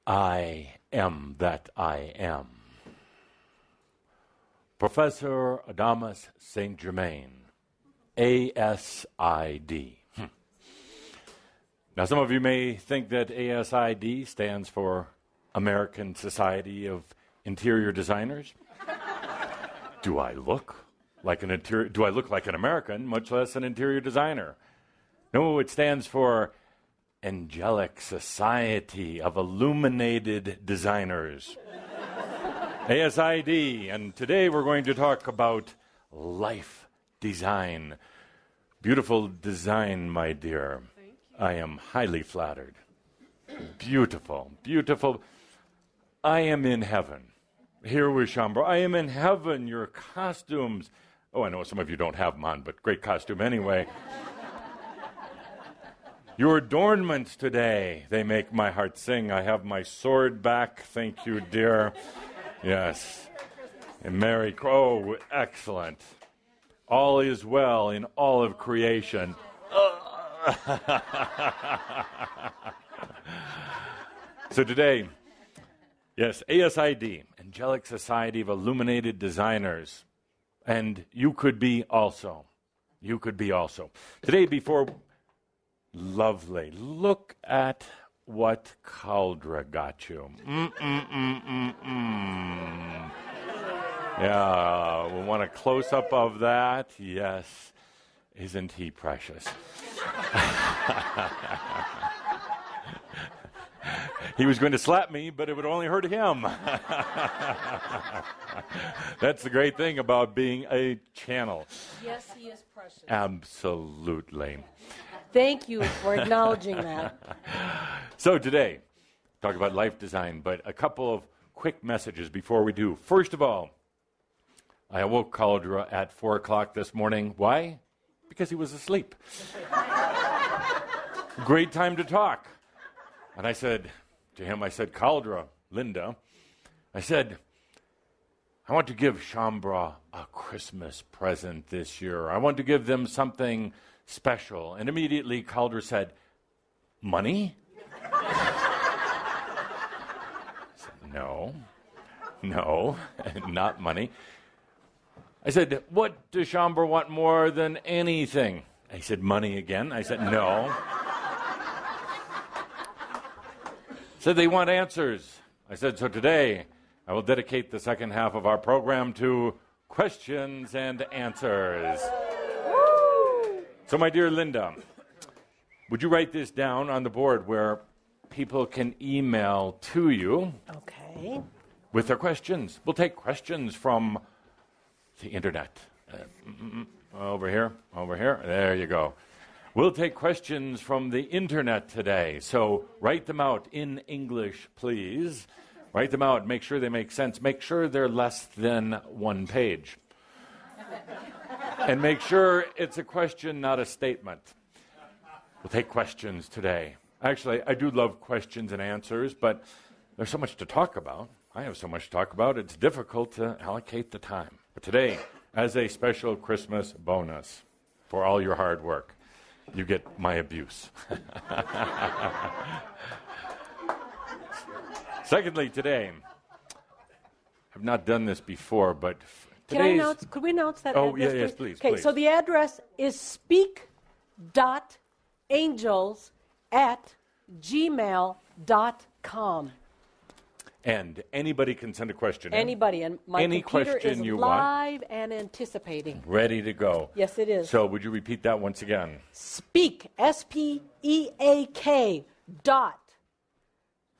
I am that I am. Professor Adamus St. Germain, ASID. Now, some of you may think that ASID stands for American Society of Interior Designers. Do I look like an American, much less an interior designer? No, it stands for Angelic Society of Illuminated Designers. ASID, and today we're going to talk about life design. Beautiful design, my dear. Thank you. I am highly flattered. Beautiful, beautiful. I am in heaven. Here with Shambro. I am in heaven. Your costumes. Oh, I know some of you don't have them on, but great costume anyway. Your adornments today, they make my heart sing. I have my sword back. Thank you, dear. Yes. And Merry Oh, excellent. All is well in all of creation. So today, yes, ASID, Angelic Society of Illuminated Designers. And you could be also. You could be also. Today, before... Lovely. Look at what Cauldre got you. Yeah, we want a close-up of that. Yes. Isn't he precious? He was going to slap me, but it would only hurt him. That's the great thing about being a channel. Yes, he is precious. Absolutely. Thank you for acknowledging that. So today, talk about life design, but a couple of quick messages before we do. First of all, I awoke Cauldre at 4 o'clock this morning. Why? Because he was asleep. Great time to talk. And I said to him, Cauldre, Linda, I said, I want to give Shambra a Christmas present this year. I want to give them something special. And immediately Cauldre said, money? I said, no, not money. I said, what does Shambra want more than anything? He said, money again. I said, no. Said they want answers. I said, so today I will dedicate the second half of our program to questions and answers. So, my dear Linda, would you write this down on the board where people can email to you? Okay. With their questions. We'll take questions from the internet. Over here. There you go. We'll take questions from the internet today. So write them out in English, please. Write them out. Make sure they make sense. Make sure they're less than 1 page. And make sure it's a question, not a statement. We'll take questions today. Actually, I do love questions and answers, but there's so much to talk about. I have so much to talk about, it's difficult to allocate the time. But today, as a special Christmas bonus for all your hard work, you get my abuse. Secondly, today, I've not done this before, but Could we announce that Oh, address, yes, please. Okay, so the address is speak.angels@gmail.com. And anybody can send a question in. Anybody, and my Any computer question is you live and anticipating. Ready to go. Yes, it is. So would you repeat that once again? Speak, SPEAK,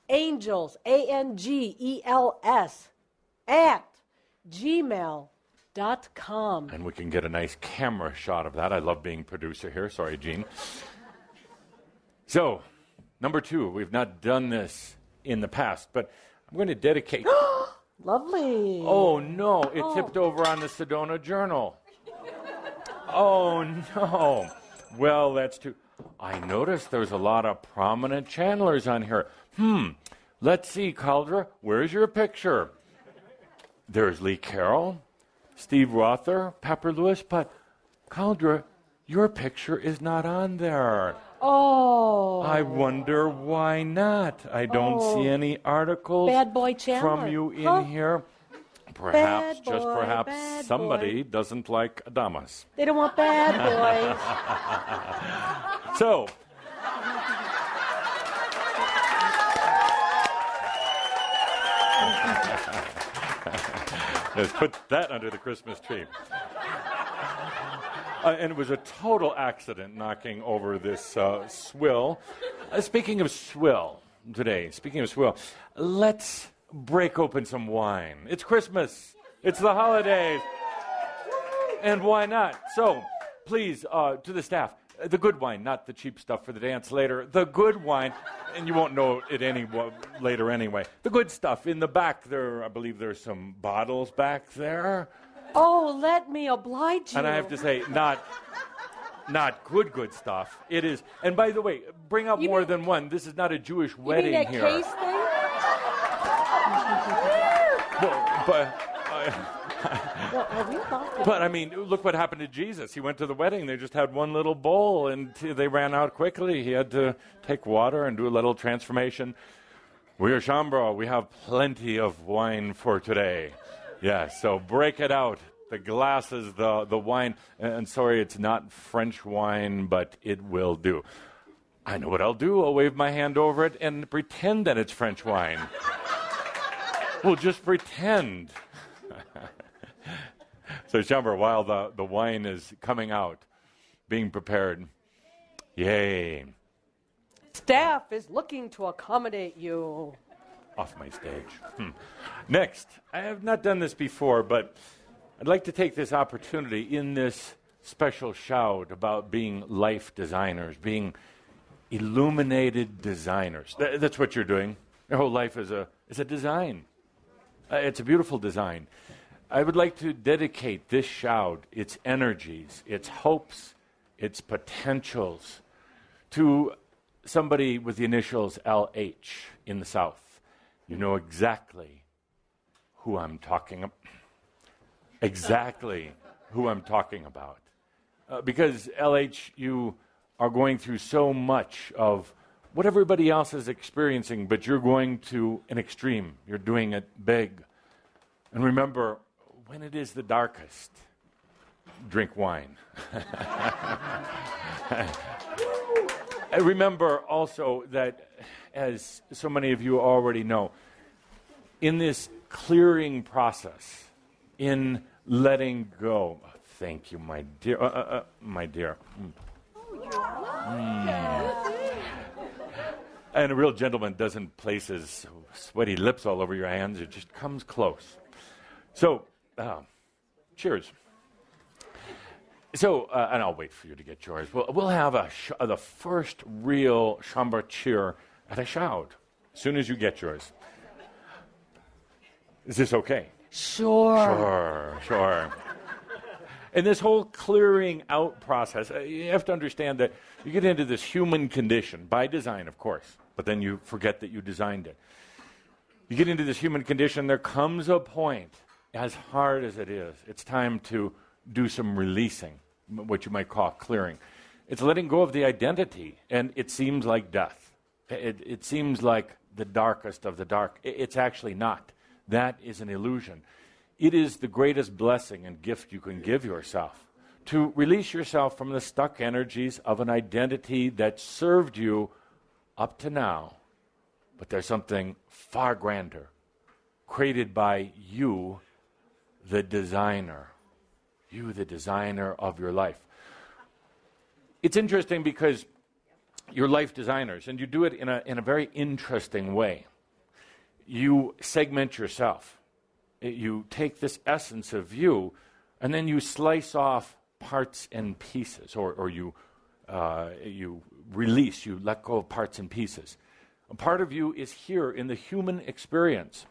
angels, ANGELS, @gmail.com. And we can get a nice camera shot of that. I love being producer here. Sorry, Gene. So, number 2, we've not done this in the past, but I'm going to dedicate... Lovely. Oh, no. It tipped over on the Sedona Journal. Oh, no. Well, that's too... I noticed there's a lot of prominent channelers on here. Let's see, Cauldre. Where's your picture? There's Lee Carroll, Steve Rother, Pepper Lewis, but Cauldre, Your picture is not on there. Oh. I wonder why not. I don't see any articles Bad boy Chandler. from you in here. Perhaps, Bad boy, perhaps, bad somebody doesn't like Adamas. They don't want bad boys. So, let's put that under the Christmas tree. And it was a total accident knocking over this swill. Speaking of swill today, let's break open some wine. It's Christmas. It's the holidays. And why not? So, please, to the staff, the good wine, not the cheap stuff for the dance later. The good wine, and you won't know it later anyway. The good stuff in the back there. I believe there's some bottles back there. Oh, let me oblige you. And I have to say, not good stuff. It is. And by the way, bring up more than one. This is not a Jewish wedding you mean that here. case thing? But I mean, look what happened to Jesus. He went to the wedding. They just had one little bowl, and they ran out quickly. He had to take water and do a little transformation. We are Shambro. We have plenty of wine for today. Yes, so break it out. The glasses, the wine. And sorry, it's not French wine, but it will do. I know what I'll do. I'll wave my hand over it and pretend that it's French wine. We'll just pretend. So, Shambro, while the wine is coming out, being prepared, yay. Staff is looking to accommodate you. Off my stage. Next, I have not done this before, but I'd like to take this opportunity in this special shout about being life designers, being illuminated designers. That's what you're doing. Your whole life is a design. It's a beautiful design. I would like to dedicate this shout, its energies, its hopes, its potentials, to somebody with the initials LH in the South. You know exactly who I'm talking about. Exactly who I'm talking about. Because, LH, you are going through so much of what everybody else is experiencing, but you're going to an extreme. You're doing it big. And remember, when it is the darkest, drink wine. I remember also that, as so many of you already know, in this clearing process, in letting go, thank you, my dear, my dear. And a real gentleman doesn't place his sweaty lips all over your hands, it just comes close. So, cheers. So, and I'll wait for you to get yours. We'll have the first real Shambro cheer at a shout as soon as you get yours. Is this okay? Sure. Sure. In this whole clearing out process, you have to understand that you get into this human condition, by design, of course, but then you forget that you designed it. You get into this human condition, there comes a point, as hard as it is, it's time to do some releasing, what you might call clearing. It's letting go of the identity, and it seems like death. It seems like the darkest of the dark. It's actually not. That is an illusion. It is the greatest blessing and gift you can give yourself, to release yourself from the stuck energies of an identity that served you up to now. But there's something far grander, created by you, the designer. You, the designer of your life. It's interesting because you're life designers, and you do it in a very interesting way. You segment yourself. You take this essence of you, and then you slice off parts and pieces, or you release, you let go of parts and pieces. A part of you is here in the human experience.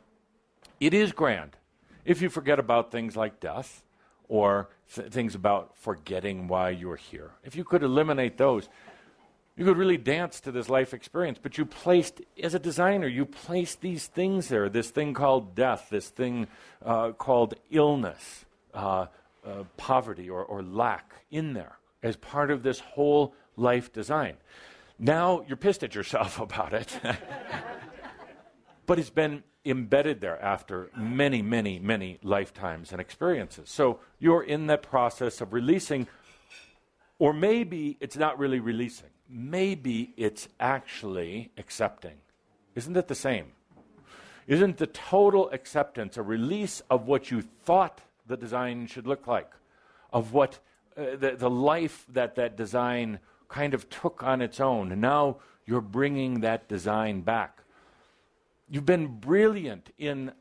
It is grand. If you forget about things like death, or things about forgetting why you're here. If you could eliminate those, you could really dance to this life experience. But you placed, as a designer, you placed these things there, this thing called death, this thing called illness, poverty or lack in there. as part of this whole life design. Now you're pissed at yourself about it, but it's been embedded there after many, many, many lifetimes and experiences. So you're in that process of releasing, or maybe it's not really releasing. Maybe it's actually accepting. Isn't it the same? Isn't the total acceptance a release of what you thought the design should look like, of what the life that design kind of took on its own, and now you're bringing that design back. You've been brilliant in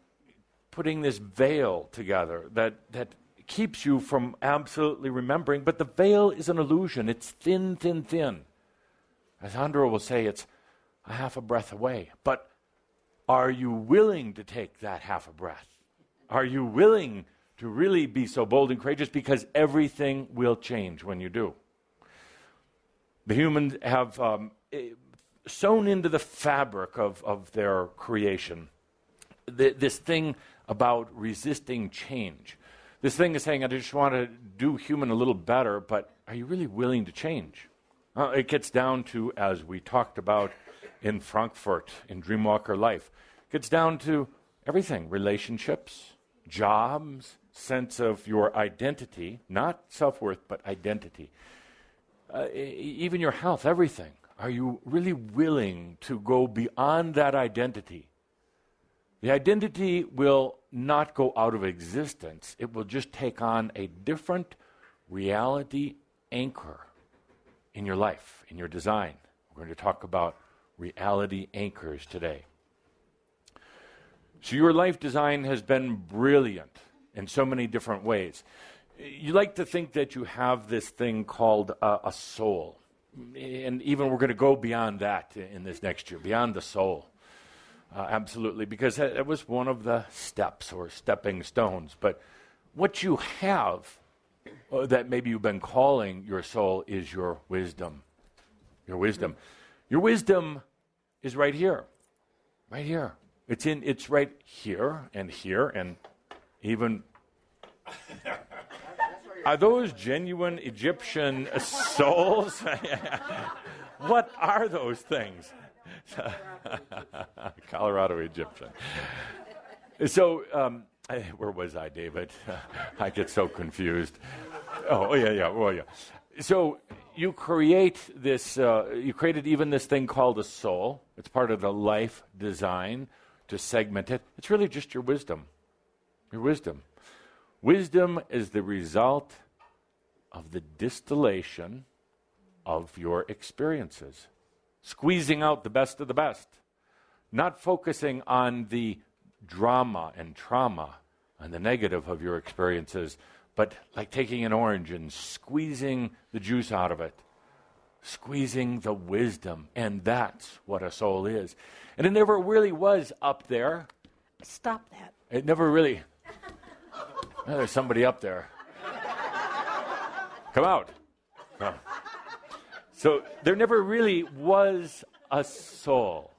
putting this veil together that keeps you from absolutely remembering, but the veil is an illusion. It's thin, thin, thin. As Andro will say, it's a half a breath away. But are you willing to take that half a breath? Are you willing to really be so bold and courageous? Because everything will change when you do. The humans have sewn into the fabric of their creation this thing about resisting change. This thing is saying, I just want to do human a little better, but are you really willing to change? It gets down to, as we talked about in Frankfurt, in Dreamwalker Life, it gets down to everything, relationships, jobs, sense of your identity, not self-worth, but identity. Even your health, everything. Are you really willing to go beyond that identity? The identity will not go out of existence. It will just take on a different reality anchor in your life, in your design. We're going to talk about reality anchors today. So your life design has been brilliant in so many different ways. You like to think that you have this thing called a soul. And even we're going to go beyond that in this next year, beyond the soul. Absolutely, because it was one of the steps or stepping stones. But what you have that maybe you've been calling your soul is your wisdom. Your wisdom. Your wisdom is right here. Right here. It's right here and even... Are those genuine Egyptian souls? What are those things? Colorado Egyptian. So, where was I, David? I get so confused. Oh, yeah. So you create this, you created even this thing called a soul. It's part of the life design to segment it. It's really just your wisdom. Your wisdom. Wisdom is the result of the distillation of your experiences. Squeezing out the best of the best. Not focusing on the drama and trauma and the negative of your experiences, but like taking an orange and squeezing the juice out of it. Squeezing the wisdom. And that's what a soul is. And it never really was up there. Stop that. It never really... Oh, there's somebody up there. Come out. Oh. So there never really was a soul.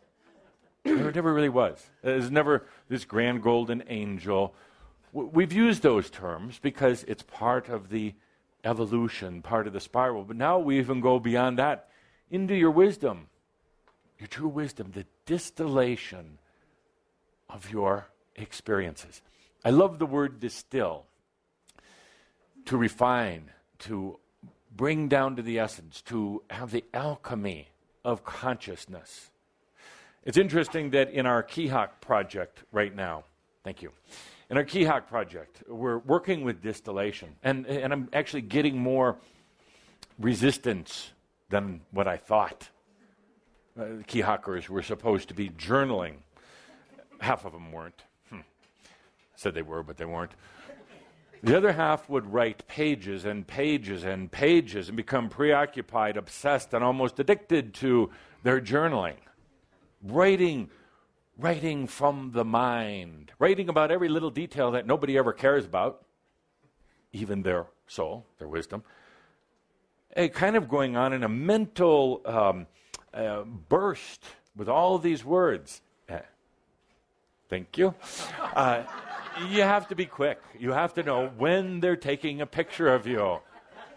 There never really was. There's never this grand golden angel. We've used those terms because it's part of the evolution, part of the spiral. But now we even go beyond that into your wisdom, your true wisdom, the distillation of your experiences. I love the word distill. To refine, to bring down to the essence, to have the alchemy of consciousness. It's interesting that in our Keyhawk project right now, thank you, in our Keyhawk project, we're working with distillation, and I'm actually getting more resistance than what I thought. Keyhawkers were supposed to be journaling. Half of them weren't. Said they were, but they weren't. The other half would write pages and pages and pages and become preoccupied, obsessed, and almost addicted to their journaling. Writing from the mind. Writing about every little detail that nobody ever cares about, even their soul, their wisdom. Kind of going on in a mental burst with all these words. Thank you. You have to be quick. You have to know when they're taking a picture of you.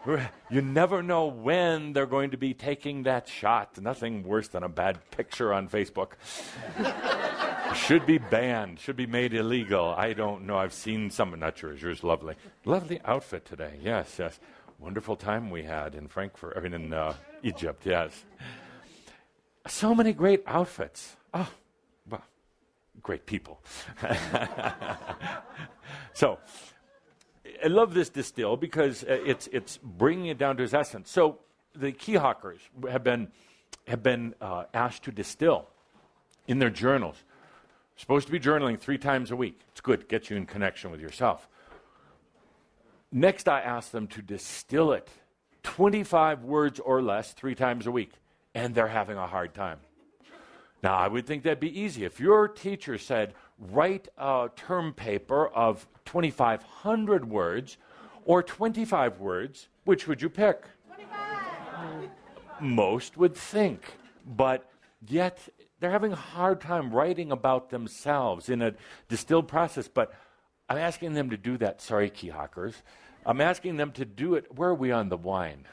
You never know when they're going to be taking that shot. Nothing worse than a bad picture on Facebook. Should be banned, should be made illegal. I don't know. I've seen some. I'm not sure. Yours lovely. Lovely outfit today. Yes, yes. Wonderful time we had in Frankfurt, in Egypt, yes. So many great outfits. Oh, well, great people. So, I love this distill because it's bringing it down to its essence. So, the key hawkers have been asked to distill in their journals. Supposed to be journaling 3 times a week. It's good. Gets you in connection with yourself. Next, I asked them to distill it, 25 words or less, 3 times a week, and they're having a hard time. Now, I would think that'd be easy. If your teacher said, write a term paper of 2,500 words or 25 words, which would you pick? 25. Most would think, but yet they're having a hard time writing about themselves in a distilled process, but I'm asking them to do that. Sorry, key hawkers. I'm asking them to do it. Where are we on the wine?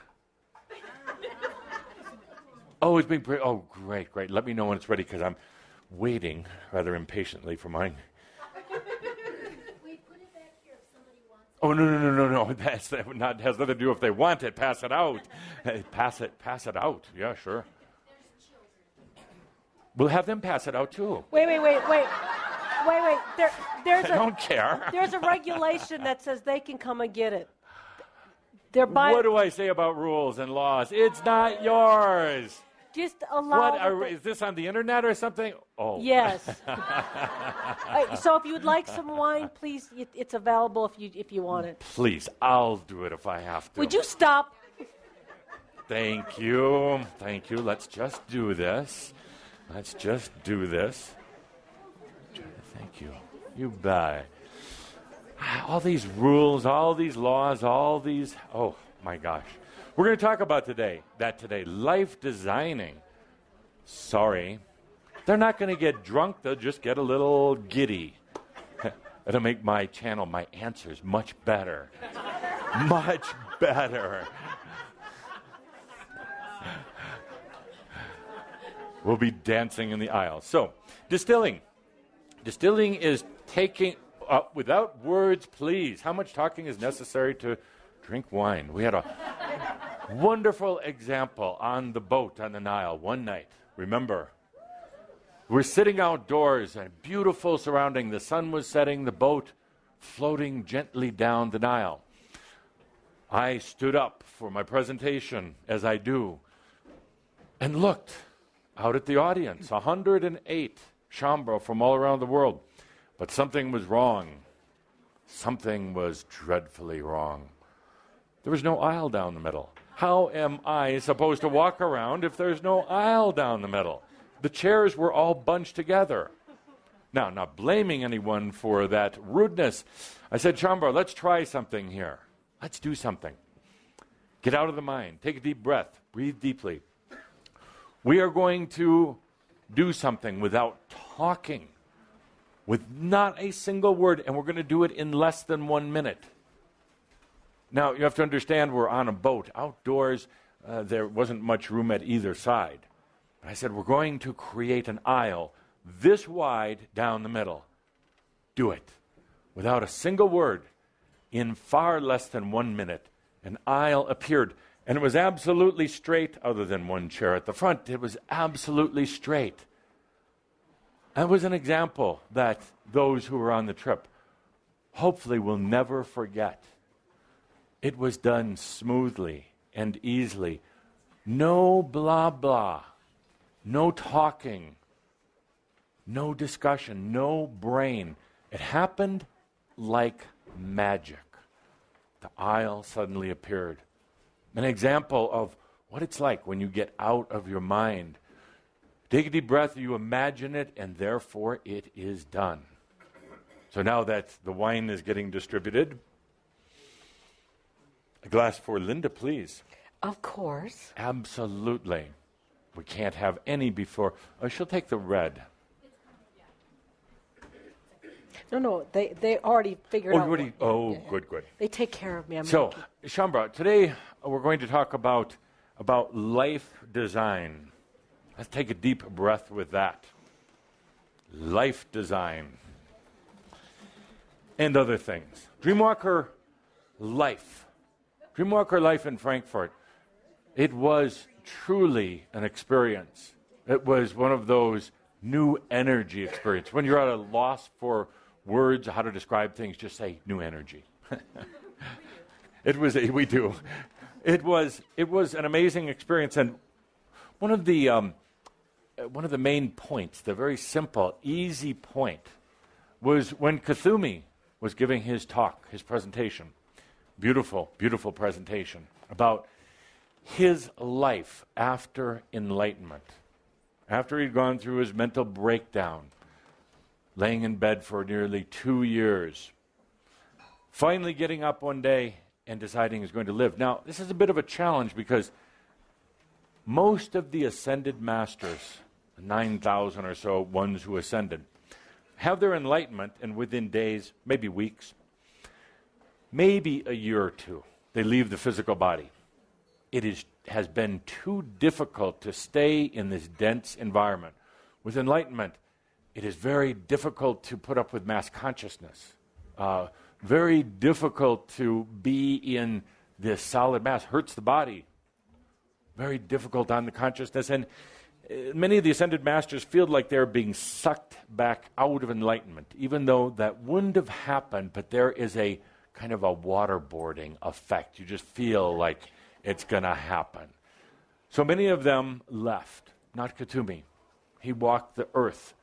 Oh, it's being great, great. Let me know when it's ready because I'm waiting rather impatiently for mine. We put it back here if somebody wants it. No. That's has nothing to do if they want it. Pass it out. Pass it out. Yeah, sure. There's children. We'll have them pass it out too. Wait. There's I don't care. There's a regulation that says they can come and get it. They're What do I say about rules and laws? It's not yours. Just allow. Is this on the internet or something? Oh. Yes. So if you would like some wine, please, it's available if you want it. Please, I'll do it if I have to. Would you stop? Thank you. Let's just do this. Thank you. You bet. All these rules, all these laws, oh my gosh. We're going to talk about today, life designing. Sorry. They're not going to get drunk, they'll just get a little giddy. It'll make my channel, my answers much better. Much better. We'll be dancing in the aisle. So, distilling. Distilling is taking, without words, please. How much talking is necessary to drink wine? We had a wonderful example on the boat on the Nile one night. Remember, we're sitting outdoors and beautiful surrounding. The sun was setting, the boat floating gently down the Nile. I stood up for my presentation, as I do, and looked out at the audience, 108 Shambro from all around the world. But something was wrong. Something was dreadfully wrong. There was no aisle down the middle. How am I supposed to walk around if there's no aisle down the middle? The chairs were all bunched together. Now, not blaming anyone for that rudeness, I said, Shambro, let's try something here. Let's do something. Get out of the mind. Take a deep breath. Breathe deeply. We are going to do something without talking, with not a single word, and we're going to do it in less than 1 minute. Now, you have to understand we're on a boat. Outdoors, there wasn't much room at either side. But I said, we're going to create an aisle this wide down the middle. Do it. Without a single word, in far less than 1 minute, an aisle appeared. And it was absolutely straight, other than one chair at the front. It was absolutely straight. That was an example that those who were on the trip hopefully will never forget. It was done smoothly and easily. No blah blah. No talking. No discussion. No brain. It happened like magic. The aisle suddenly appeared. An example of what it's like when you get out of your mind. Take a deep breath, you imagine it, and therefore it is done. So now that the wine is getting distributed, a glass for Linda, please. Of course. Absolutely. We can't have any before. Oh, she'll take the red. No, they already figured out. Good. They take care of me. So, Shambra, today we're going to talk about life design. Let's take a deep breath with that. Life design. And other things. Dreamwalker Life. Dreamwalker Life in Frankfurt. It was truly an experience. It was one of those new energy experiences. When you're at a loss for words, how to describe things, just say new energy. We do. It was an amazing experience, and one of the main points, the very simple, easy point, was when Kuthumi was giving his talk, his presentation. Beautiful, beautiful presentation about his life after enlightenment. After he'd gone through his mental breakdown, laying in bed for nearly 2 years, finally getting up one day and deciding he's going to live. Now, this is a bit of a challenge because most of the ascended masters, 9,000 or so ones who ascended, have their enlightenment, and within days, maybe weeks, maybe a year or two, they leave the physical body. It has been too difficult to stay in this dense environment. With enlightenment, it is very difficult to put up with mass consciousness. Very difficult to be in this solid mass. Hurts the body. Very difficult on the consciousness. And many of the ascended masters feel like they're being sucked back out of enlightenment, even though that wouldn't have happened, but there is a kind of a waterboarding effect. You just feel like it's going to happen. So many of them left. Not Kuthumi. He walked the earth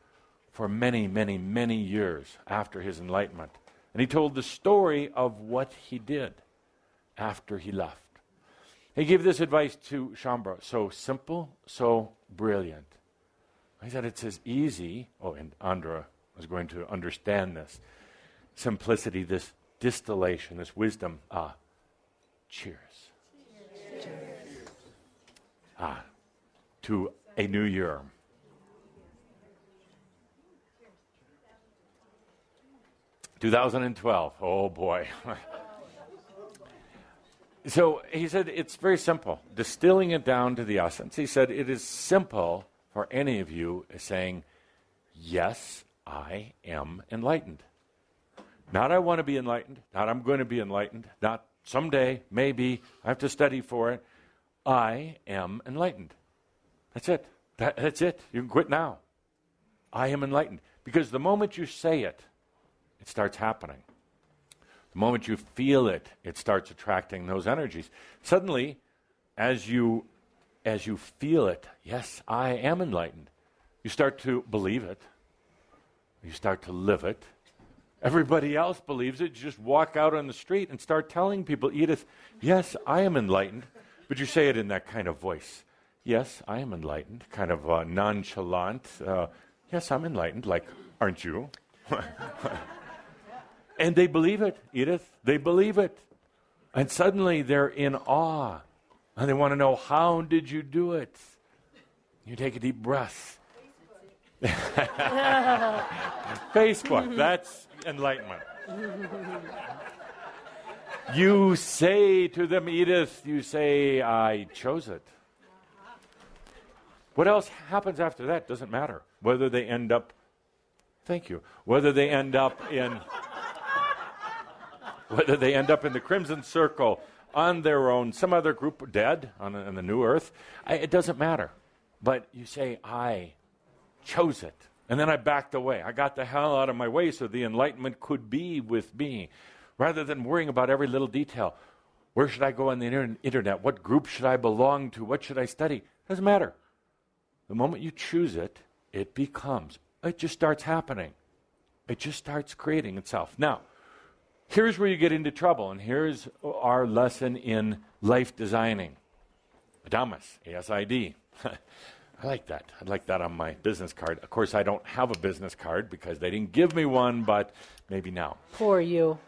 for many, many, many years after his enlightenment. And he told the story of what he did after he left. He gave this advice to Shambhala. So simple, so brilliant. He said it's as easy, and Andra was going to understand this, simplicity, this distillation, this wisdom. Cheers. To a new year. (2012). Oh boy. So he said it's very simple. Distilling it down to the essence, he said it is simple for any of you saying, yes, I am enlightened. Not I want to be enlightened, not I'm going to be enlightened, not someday, maybe, I have to study for it. I am enlightened. That's it. That's it. You can quit now. I am enlightened. Because the moment you say it, it starts happening. The moment you feel it, it starts attracting those energies. Suddenly, as you feel it, yes, I am enlightened, you start to believe it. You start to live it. Everybody else believes it. You just walk out on the street and start telling people, Edith, yes, I am enlightened. But you say it in that kind of voice. Yes, I am enlightened, kind of nonchalant. Yes, I'm enlightened, like, aren't you? And they believe it, Edith. They believe it. And suddenly they're in awe. And they want to know, how did you do it? You take a deep breath. Facebook, that's enlightenment. You say to them, Edith, you say, I chose it. What else happens after that doesn't matter. Whether they end up, thank you, whether they end up in the Crimson Circle, on their own, some other group dead on the new earth, it doesn't matter. But you say, I chose it. And then I backed away. I got the hell out of my way so the enlightenment could be with me. Rather than worrying about every little detail. Where should I go on the internet? What group should I belong to? What should I study? Doesn't matter. The moment you choose it, it becomes. It just starts happening. It just starts creating itself. Now, here's where you get into trouble, and here's our lesson in life designing. Adamas, ASID. I like that. I'd like that on my business card. Of course, I don't have a business card because they didn't give me one, but maybe now. Poor you.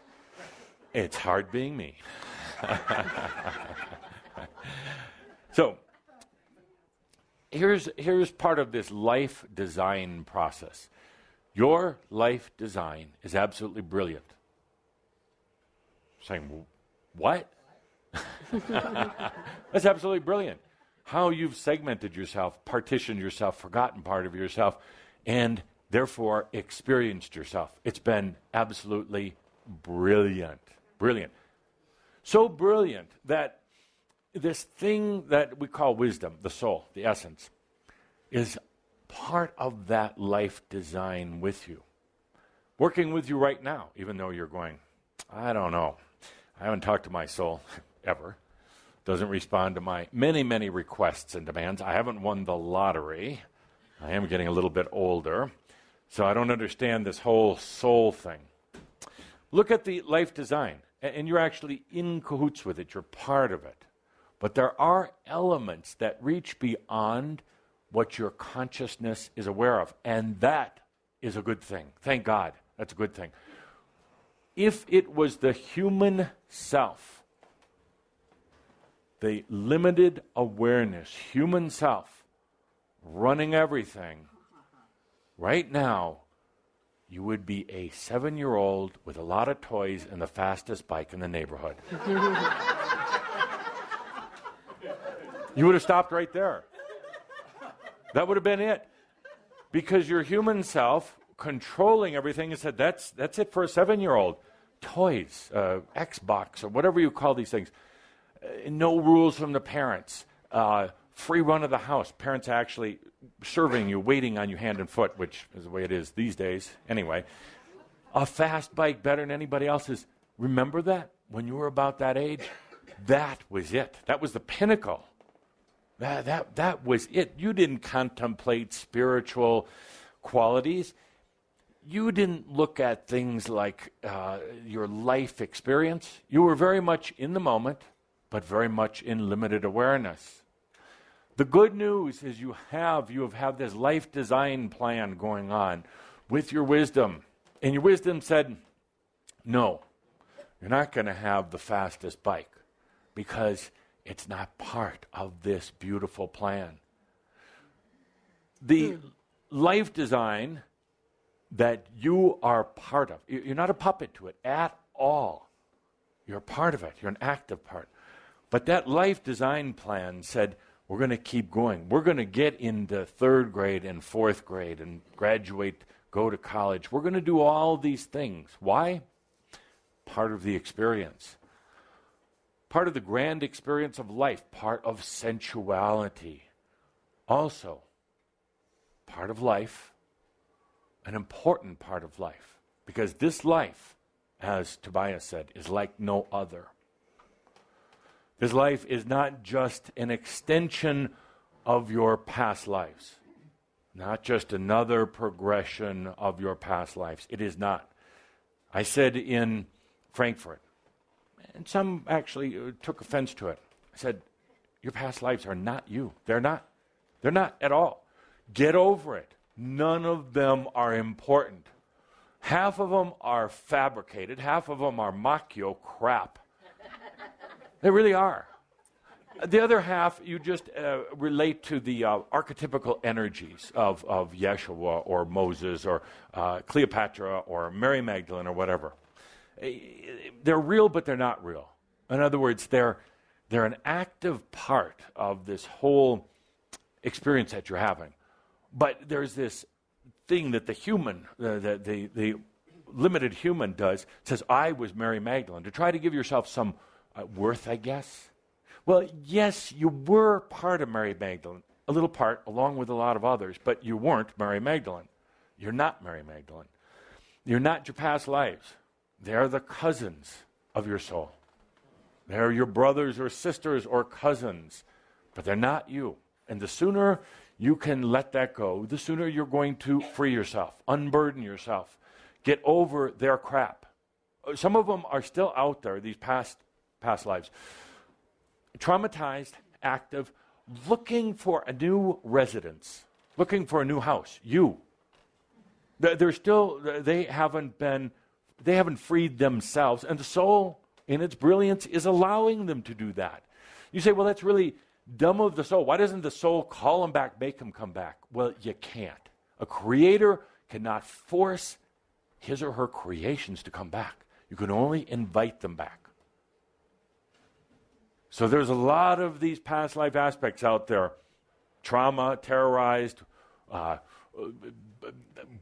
It's hard being me. So, here's part of this life design process. Your life design is absolutely brilliant. Saying, what? That's absolutely brilliant. How you've segmented yourself, partitioned yourself, forgotten part of yourself, and therefore experienced yourself. It's been absolutely brilliant. Brilliant. So brilliant that this thing that we call wisdom, the soul, the essence, is part of that life design with you. Working with you right now, even though you're going, I don't know. I haven't talked to my soul ever. Doesn't respond to my many, many requests and demands. I haven't won the lottery. I am getting a little bit older, so I don't understand this whole soul thing. Look at the life design, and you're actually in cahoots with it. You're part of it. But there are elements that reach beyond what your consciousness is aware of, and that is a good thing. Thank God, that's a good thing. If it was the human self, the limited awareness, human self, running everything, right now, you would be a 7-year-old with a lot of toys and the fastest bike in the neighborhood. You would have stopped right there. That would have been it. Because your human self, controlling everything, and said, that's it for a 7-year-old. Toys, Xbox, or whatever you call these things. No rules from the parents. Free run of the house. Parents actually serving you, waiting on you hand and foot, which is the way it is these days. Anyway, a fast bike better than anybody else's. Remember that? When you were about that age? That was it. That was the pinnacle. That was it. You didn't contemplate spiritual qualities. You didn't look at things like your life experience. You were very much in the moment, but very much in limited awareness. The good news is you have this life design plan going on with your wisdom. And your wisdom said, no, you're not going to have the fastest bike because it's not part of this beautiful plan. The life design that you are part of, you're not a puppet to it at all. You're a part of it. You're an active part. But that life design plan said, we're going to keep going. We're going to get into 3rd grade and 4th grade and graduate, go to college. We're going to do all these things. Why? Part of the experience. Part of the grand experience of life. Part of sensuality. Also, part of life, an important part of life. Because this life, as Tobias said, is like no other. This life is not just an extension of your past lives, not just another progression of your past lives. It is not. I said in Frankfurt, and some actually took offense to it. I said, your past lives are not you. They're not. They're not at all. Get over it. None of them are important. Half of them are fabricated. Half of them are machio crap. They really are. The other half, you just relate to the archetypical energies of Yeshua or Moses or Cleopatra or Mary Magdalene or whatever. They're real, but they're not real. In other words, they're an active part of this whole experience that you're having. But there's this thing that the human, the limited human does, says, I was Mary Magdalene, to try to give yourself some worth, I guess. Well, yes, you were part of Mary Magdalene, a little part, along with a lot of others, but you weren't Mary Magdalene. You're not Mary Magdalene. You're not your past lives. They're the cousins of your soul. They're your brothers or sisters or cousins, but they're not you. And the sooner you can let that go, the sooner you're going to free yourself, unburden yourself, get over their crap. Some of them are still out there, these past lives. Traumatized, active, looking for a new residence, looking for a new house. They haven't freed themselves, and the soul, in its brilliance, is allowing them to do that. You say, well, that's really dumb of the soul. Why doesn't the soul call them back, make them come back? Well, you can't. A creator cannot force his or her creations to come back. You can only invite them back. So there's a lot of these past life aspects out there. Trauma, terrorized,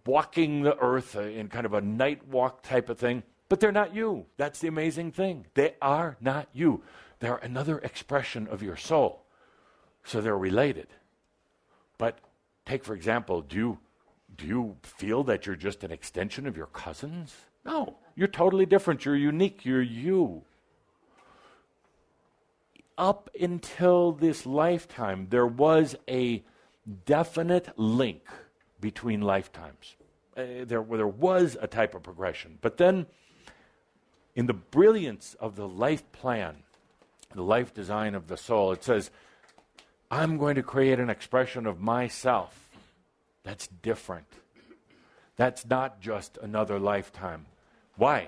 walking the earth in kind of a night walk type of thing. But they're not you. That's the amazing thing. They are not you. They're another expression of your soul. So they're related. But take, for example, do you feel that you're just an extension of your cousins? No. You're totally different. You're unique. You're you. Up until this lifetime, there was a definite link between lifetimes. There was a type of progression. But then, in the brilliance of the life plan, the life design of the soul, it says, I'm going to create an expression of myself that's different. That's not just another lifetime. Why?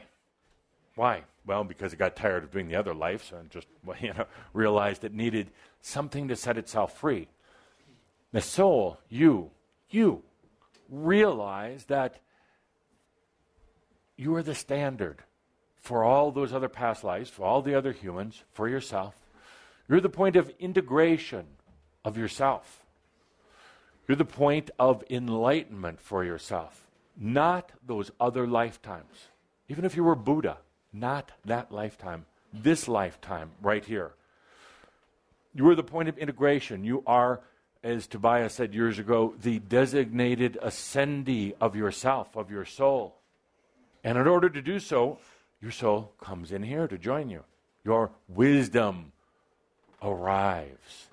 Why? Well, because it got tired of doing the other life, so it just realized it needed something to set itself free. The soul, you realize that you are the standard for all those other past lives, for all the other humans, for yourself. You're the point of integration of yourself. You're the point of enlightenment for yourself, not those other lifetimes. Even if you were Buddha, not that lifetime, this lifetime right here. You are the point of integration. You are, as Tobias said years ago, the designated ascendee of yourself, of your soul. And in order to do so, your soul comes in here to join you. Your wisdom arrives.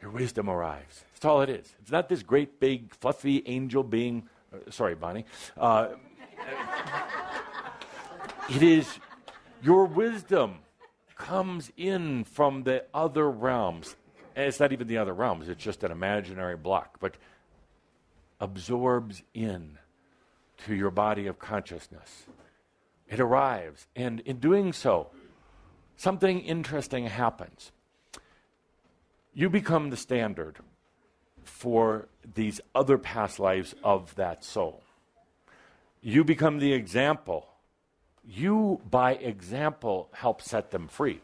Your wisdom arrives. That's all it is. It's not this great, big, fluffy angel being. Sorry, Bonnie. It is your wisdom comes in from the other realms. And it's not even the other realms. It's just an imaginary block. But absorbs in to your body of consciousness. It arrives. And in doing so, something interesting happens. You become the standard for these other past lives of that soul. You become the example. You, by example, help set them free.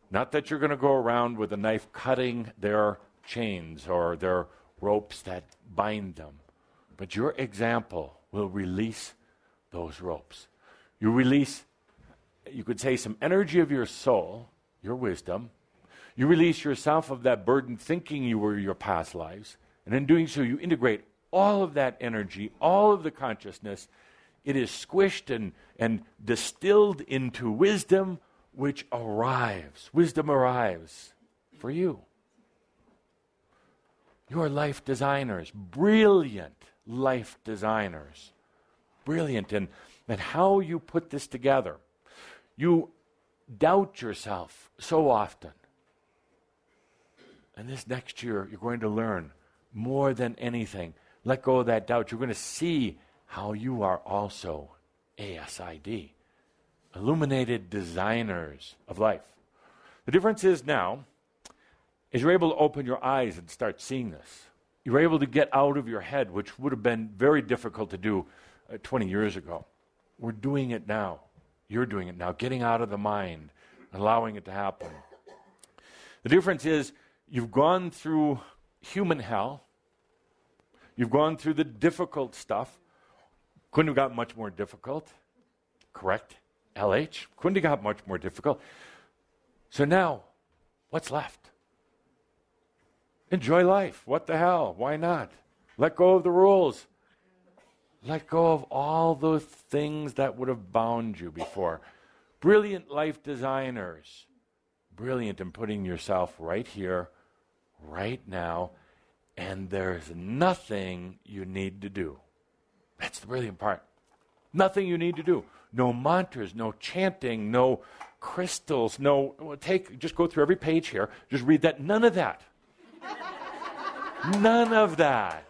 Not that you're going to go around with a knife cutting their chains or their ropes that bind them, but your example will release those ropes. You release, you could say, some energy of your soul, your wisdom. You release yourself of that burden thinking you were your past lives, and in doing so, you integrate all of that energy, all of the consciousness. It is squished and distilled into wisdom, which arrives. Wisdom arrives for you. You are life designers, brilliant life designers. Brilliant. And how you put this together. You doubt yourself so often. And this next year, you're going to learn more than anything. Let go of that doubt. You're going to see how you are also ASID, illuminated designers of life. The difference is now, is you're able to open your eyes and start seeing this. You're able to get out of your head, which would have been very difficult to do 20 years ago. We're doing it now. You're doing it now, getting out of the mind, allowing it to happen. The difference is, you've gone through human hell. You've gone through the difficult stuff. Couldn't have got much more difficult. Correct? LH? Couldn't have got much more difficult. So now, what's left? Enjoy life. What the hell? Why not? Let go of the rules. Let go of all those things that would have bound you before. Brilliant life designers. Brilliant in putting yourself right here, right now, and there's nothing you need to do. That's the brilliant part. Nothing you need to do. No mantras, no chanting, no crystals, just go through every page here, just read that. None of that. None of that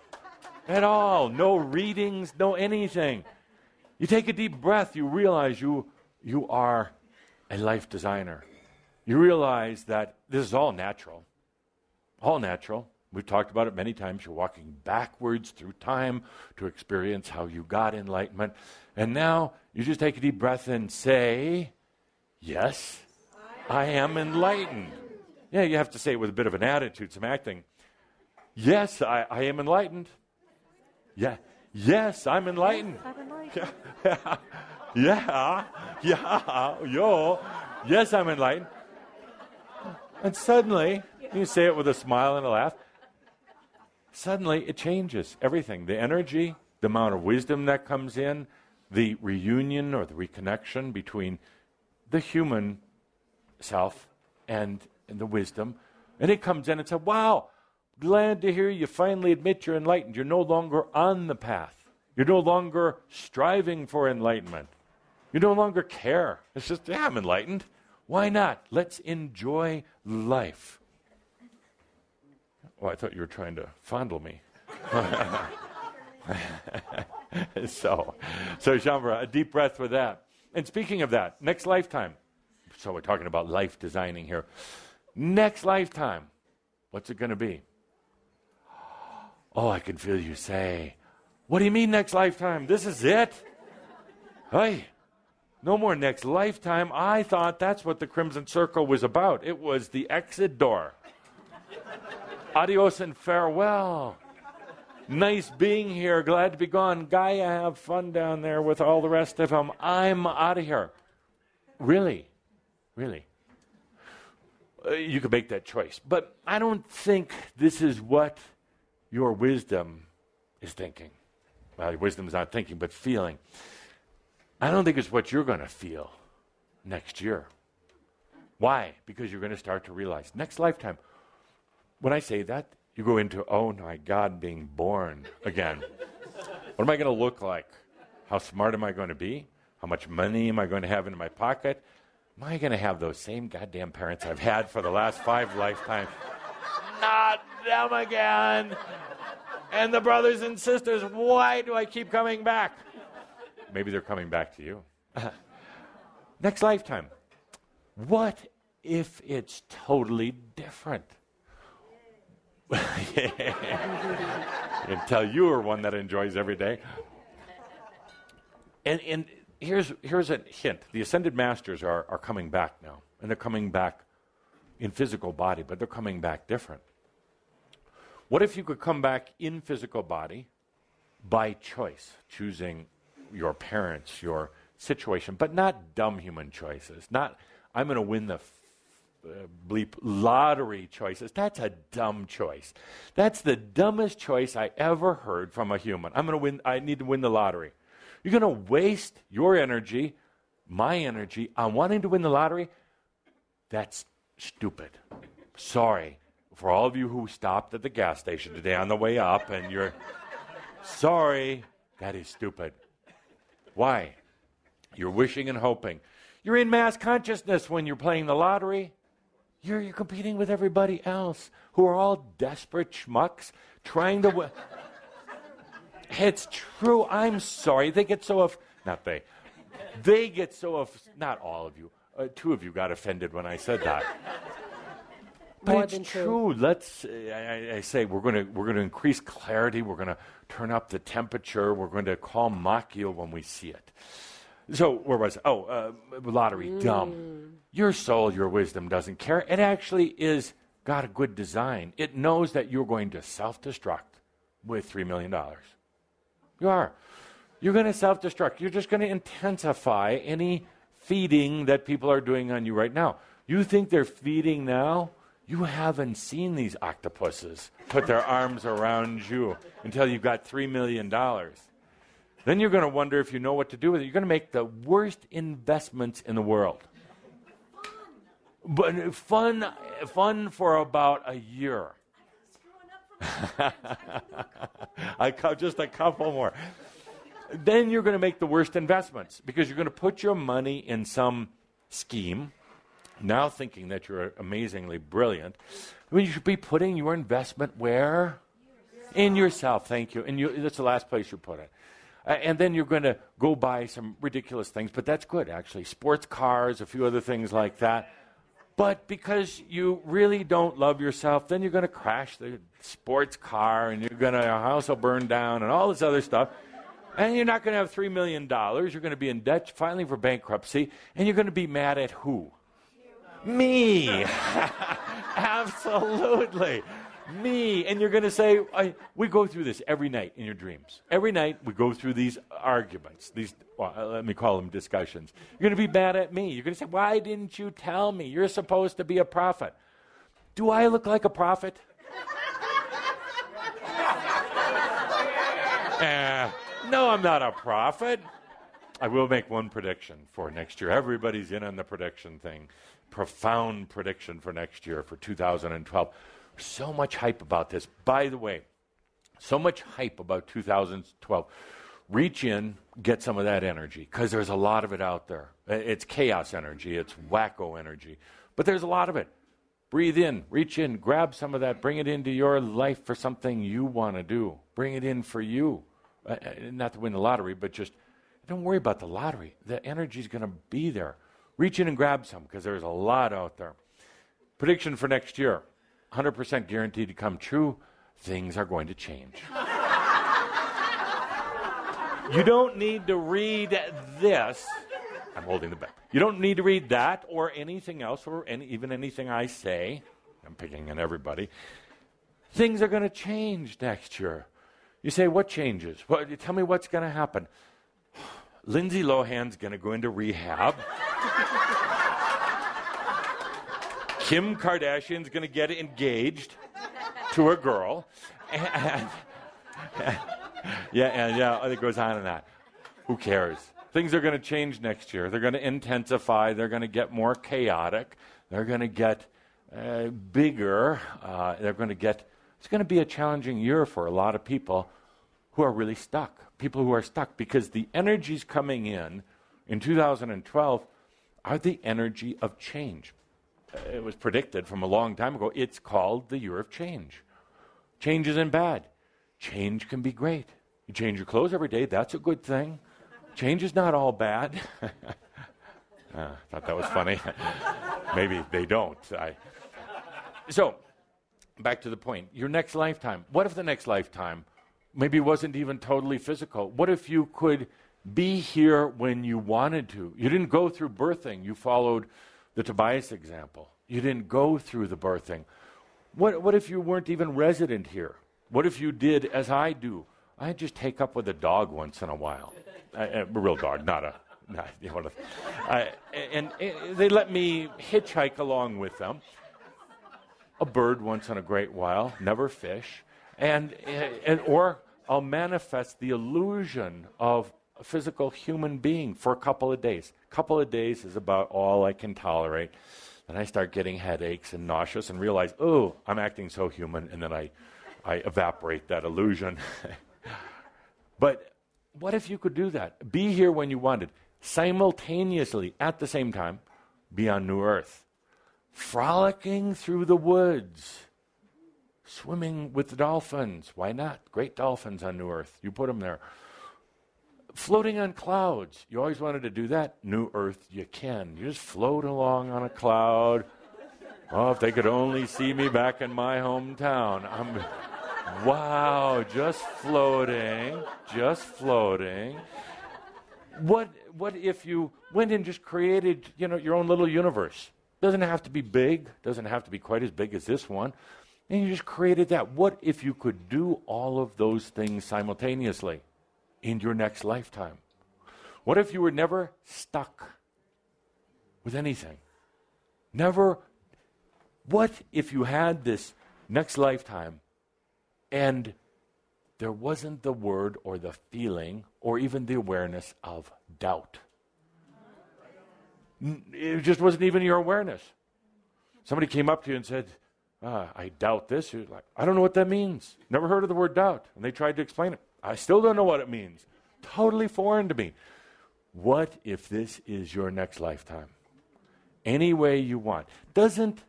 at all. No readings, no anything. You take a deep breath, you realize you are a life designer. You realize that this is all natural. All natural. We've talked about it many times. You're walking backwards through time to experience how you got enlightenment. And now you just take a deep breath and say, yes, I am enlightened. Yeah, you have to say it with a bit of an attitude, some acting. Yes, I am enlightened. Yeah. Yes, I'm enlightened. I'm enlightened. Yo. Yes, I'm enlightened. And suddenly, you say it with a smile and a laugh. Suddenly, it changes everything. The energy, the amount of wisdom that comes in, the reunion or the reconnection between the human self and the wisdom. And it comes in and says, wow, glad to hear you finally admit you're enlightened. You're no longer on the path. You're no longer striving for enlightenment. You no longer care. It's just, yeah, I'm enlightened. Why not? Let's enjoy life. Oh, I thought you were trying to fondle me. So Shambhara, a deep breath with that. And speaking of that, next lifetime. So we're talking about life designing here. Next lifetime, what's it going to be? Oh, I can feel you say, what do you mean next lifetime? This is it? Hey, no more next lifetime. I thought that's what the Crimson Circle was about. It was the exit door. Adios and farewell. Nice being here. Glad to be gone. Gaia, have fun down there with all the rest of them. I'm out of here. Really? Really? You could make that choice. But I don't think this is what your wisdom is thinking. Well, your wisdom is not thinking, but feeling. I don't think it's what you're going to feel next year. Why? Because you're going to start to realize, next lifetime, when I say that, you go into, oh my God, being born again. What am I going to look like? How smart am I going to be? How much money am I going to have in my pocket? Am I going to have those same goddamn parents I've had for the last 5 lifetimes? Not them again. And the brothers and sisters, why do I keep coming back? Maybe they're coming back to you. Next lifetime. What if it's totally different? You can tell you are one that enjoys every day. And here's a hint. The Ascended Masters are coming back now. And they're coming back in physical body, but they're coming back different. What if you could come back in physical body by choice, choosing your parents, your situation, but not dumb human choices. Not, I'm going to win the bleep lottery choices. That's a dumb choice. That's the dumbest choice I ever heard from a human. I need to win the lottery. You're going to waste your energy, my energy, on wanting to win the lottery? That's stupid. Sorry for all of you who stopped at the gas station today on the way up and you're sorry. That is stupid. Why? You're wishing and hoping. You're in mass consciousness when you're playing the lottery. You're competing with everybody else who are all desperate schmucks trying to win. It's true. I'm sorry. They get so not all of you. 2 of you got offended when I said that. But it's true. I say we're going to increase clarity. We're going to turn up the temperature. We're going to call Machio when we see it. So where was it? Lottery, dumb. Your soul, your wisdom doesn't care. It actually is got a good design. It knows that you're going to self-destruct with $3 million. You are. You're going to self-destruct. You're just going to intensify any feeding that people are doing on you right now. You think they're feeding now? You haven't seen these octopuses put their arms around you until you've got $3 million. Then you're going to wonder if you know what to do with it. You're going to make the worst investments in the world. But fun for about a year. Just a couple more. Then you're going to make the worst investments because you're going to put your money in some scheme, now thinking that you're amazingly brilliant. I mean, you should be putting your investment where? In yourself, thank you. And that's the last place you put it. And then you're going to go buy some ridiculous things, but that's good, actually. Sports cars, a few other things like that. But because you really don't love yourself, then you're going to crash the sports car, and your house will burn down, and all this other stuff. And you're not going to have $3 million. You're going to be in debt, filing for bankruptcy, and you're going to be mad at who? Me. Absolutely. Me. And you're going to say, we go through this every night in your dreams. Every night we go through these arguments, let me call them discussions. You're going to be mad at me. You're going to say, why didn't you tell me? You're supposed to be a prophet. Do I look like a prophet? No, I'm not a prophet. I will make one prediction for next year. Everybody's in on the prediction thing. Profound prediction for next year, for 2012. So much hype about this. By the way, so much hype about 2012. Reach in, get some of that energy, because there's a lot of it out there. It's chaos energy. It's wacko energy. But there's a lot of it. Breathe in, reach in, grab some of that, bring it into your life for something you want to do. Bring it in for you. Not to win the lottery, but just don't worry about the lottery. The energy's going to be there. Reach in and grab some, because there's a lot out there. Prediction for next year, 100% guaranteed to come true. Things are going to change. You don't need to read this. I'm holding the back. You don't need to read that or anything else or even anything I say. I'm picking on everybody. Things are going to change next year. You say, what changes? Well, tell me what's going to happen. Lindsay Lohan's going to go into rehab. Kim Kardashian's going to get engaged to a girl. And it goes on and on. Who cares? Things are going to change next year. They're going to intensify. They're going to get more chaotic. They're going to get bigger. It's going to be a challenging year for a lot of people who are really stuck. People who are stuck because the energies coming in 2012 are the energy of change. It was predicted from a long time ago. It's called the year of change. Change isn't bad. Change can be great. You change your clothes every day. That's a good thing. Change is not all bad. Thought that was funny. Maybe they don't. So, back to the point. Your next lifetime. What if the next lifetime maybe wasn't even totally physical? What if you could be here when you wanted to? You didn't go through birthing. You followed the Tobias example. You didn't go through the birthing. What if you weren't even resident here? What if you did as I do? I just take up with a dog once in a while. A real dog, and they let me hitchhike along with them. A bird once in a great while, never fish. Or I'll manifest the illusion of a physical human being for a couple of days. A couple of days is about all I can tolerate. Then I start getting headaches and nauseous and realize, oh, I'm acting so human, and then I evaporate that illusion. But what if you could do that? Be here when you wanted, simultaneously, at the same time, be on New Earth, frolicking through the woods, swimming with the dolphins. Why not? Great dolphins on New Earth. You put them there. Floating on clouds. You always wanted to do that? New Earth, you can. You just float along on a cloud. Oh, if they could only see me back in my hometown. Wow, just floating. What if you went and just created, your own little universe? Doesn't have to be big. Doesn't have to be quite as big as this one. And you just created that. What if you could do all of those things simultaneously in your next lifetime? What if you were never stuck with anything? Never. What if you had this next lifetime and there wasn't the word or the feeling or even the awareness of doubt? It just wasn't even your awareness. Somebody came up to you and said, I doubt this. You're like, I don't know what that means. Never heard of the word doubt. And they tried to explain it. I still don't know what it means. Totally foreign to me. What if this is your next lifetime? Any way you want. Doesn't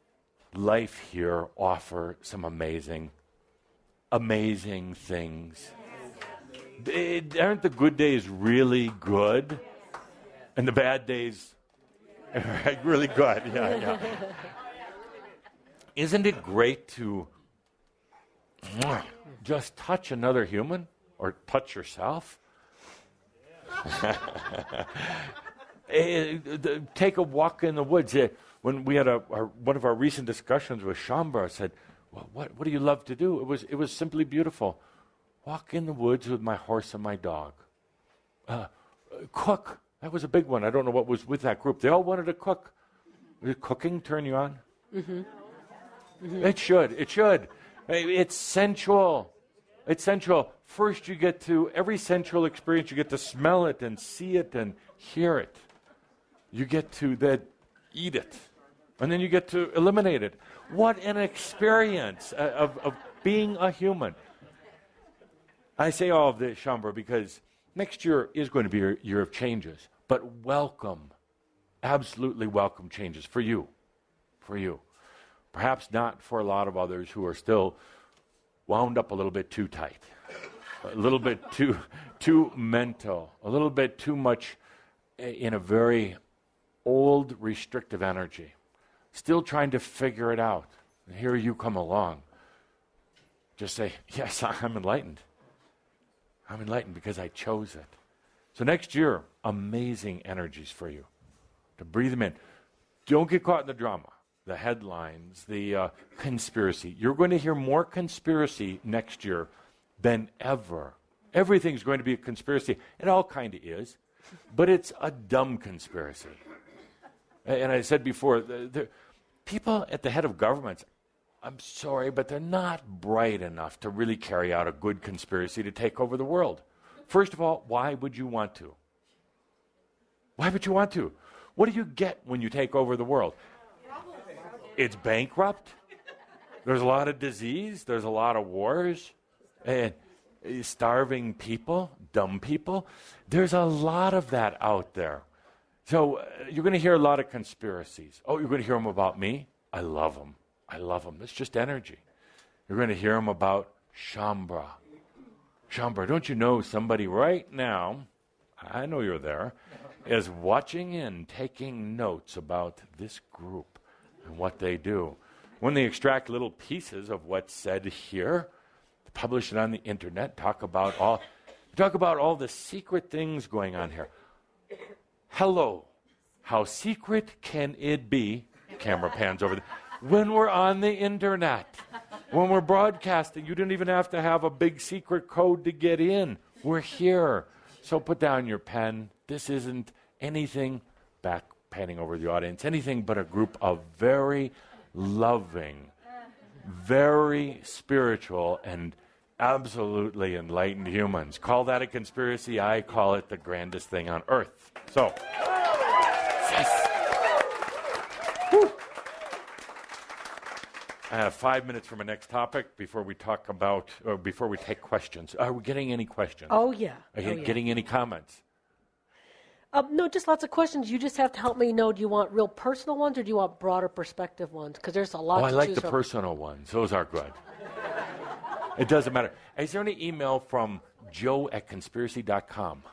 life here offer some amazing things? Aren't the good days really good? And the bad days really good? Yeah. Isn't it great to just touch another human or touch yourself? Take a walk in the woods. when we had one of our recent discussions with Shambra, said, well, what do you love to do? It was simply beautiful. Walk in the woods with my horse and my dog. Cook. That was a big one. I don't know what was with that group. They all wanted to cook. Did cooking turn you on? Mm-hmm. Mm-hmm. It should. It's sensual. It's sensual. First, you get to, every sensual experience, you get to smell it and see it and hear it. You get to then eat it. And then you get to eliminate it. What an experience of being a human. I say all of this, Shambra, because next year is going to be a year of changes. But welcome, absolutely welcome changes for you. For you. Perhaps not for a lot of others who are still wound up a little bit too tight, a little bit too mental, a little bit too much in a very old, restrictive energy, still trying to figure it out. And here you come along. Just say, yes, I'm enlightened. I'm enlightened because I chose it. So next year, amazing energies for you to breathe them in. Don't get caught in the drama. The headlines, the conspiracy. You're going to hear more conspiracy next year than ever. Everything's going to be a conspiracy. It all kind of is, but it's a dumb conspiracy. And I said before, the people at the head of governments, I'm sorry, but they're not bright enough to really carry out a good conspiracy to take over the world. First of all, why would you want to? Why would you want to? What do you get when you take over the world? It's bankrupt. There's a lot of disease. There's a lot of wars. And starving people, dumb people. There's a lot of that out there. So you're going to hear a lot of conspiracies. Oh, you're going to hear them about me? I love them. I love them. It's just energy. You're going to hear them about Shambra. Shambra, don't you know somebody right now, I know you're there, is watching and taking notes about this group and what they do. When they extract little pieces of what's said here, publish it on the internet, talk about all the secret things going on here. Hello, how secret can it be? Camera pans over there. When we're on the internet, when we're broadcasting, you didn't even have to have a big secret code to get in. We're here. So put down your pen. This isn't anything, back panning over the audience, anything but a group of very loving, very spiritual, and absolutely enlightened humans. Call that a conspiracy. I call it the grandest thing on earth. So, yes. Whew. I have 5 minutes for my next topic before we talk about, or before we take questions. Are we getting any questions? Oh, yeah. Are you getting any comments? No, just lots of questions. You just have to help me know, do you want real personal ones or do you want broader perspective ones? Because there's a lot to choose from. I like the personal ones. Those are good. It doesn't matter. Is there any email from joe@conspiracy.com?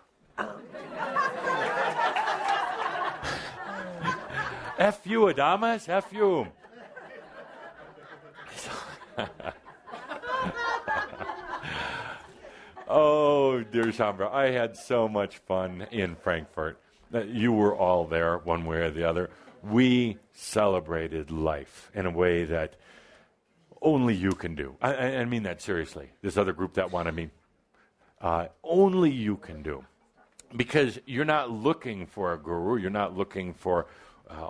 F you, Adamas. F you. Oh, dear Shambra, I had so much fun in Frankfurt. You were all there one way or the other. We celebrated life in a way that only you can do. I mean that seriously. This other group that wanted me. Only you can do. Because you're not looking for a guru. You're not looking for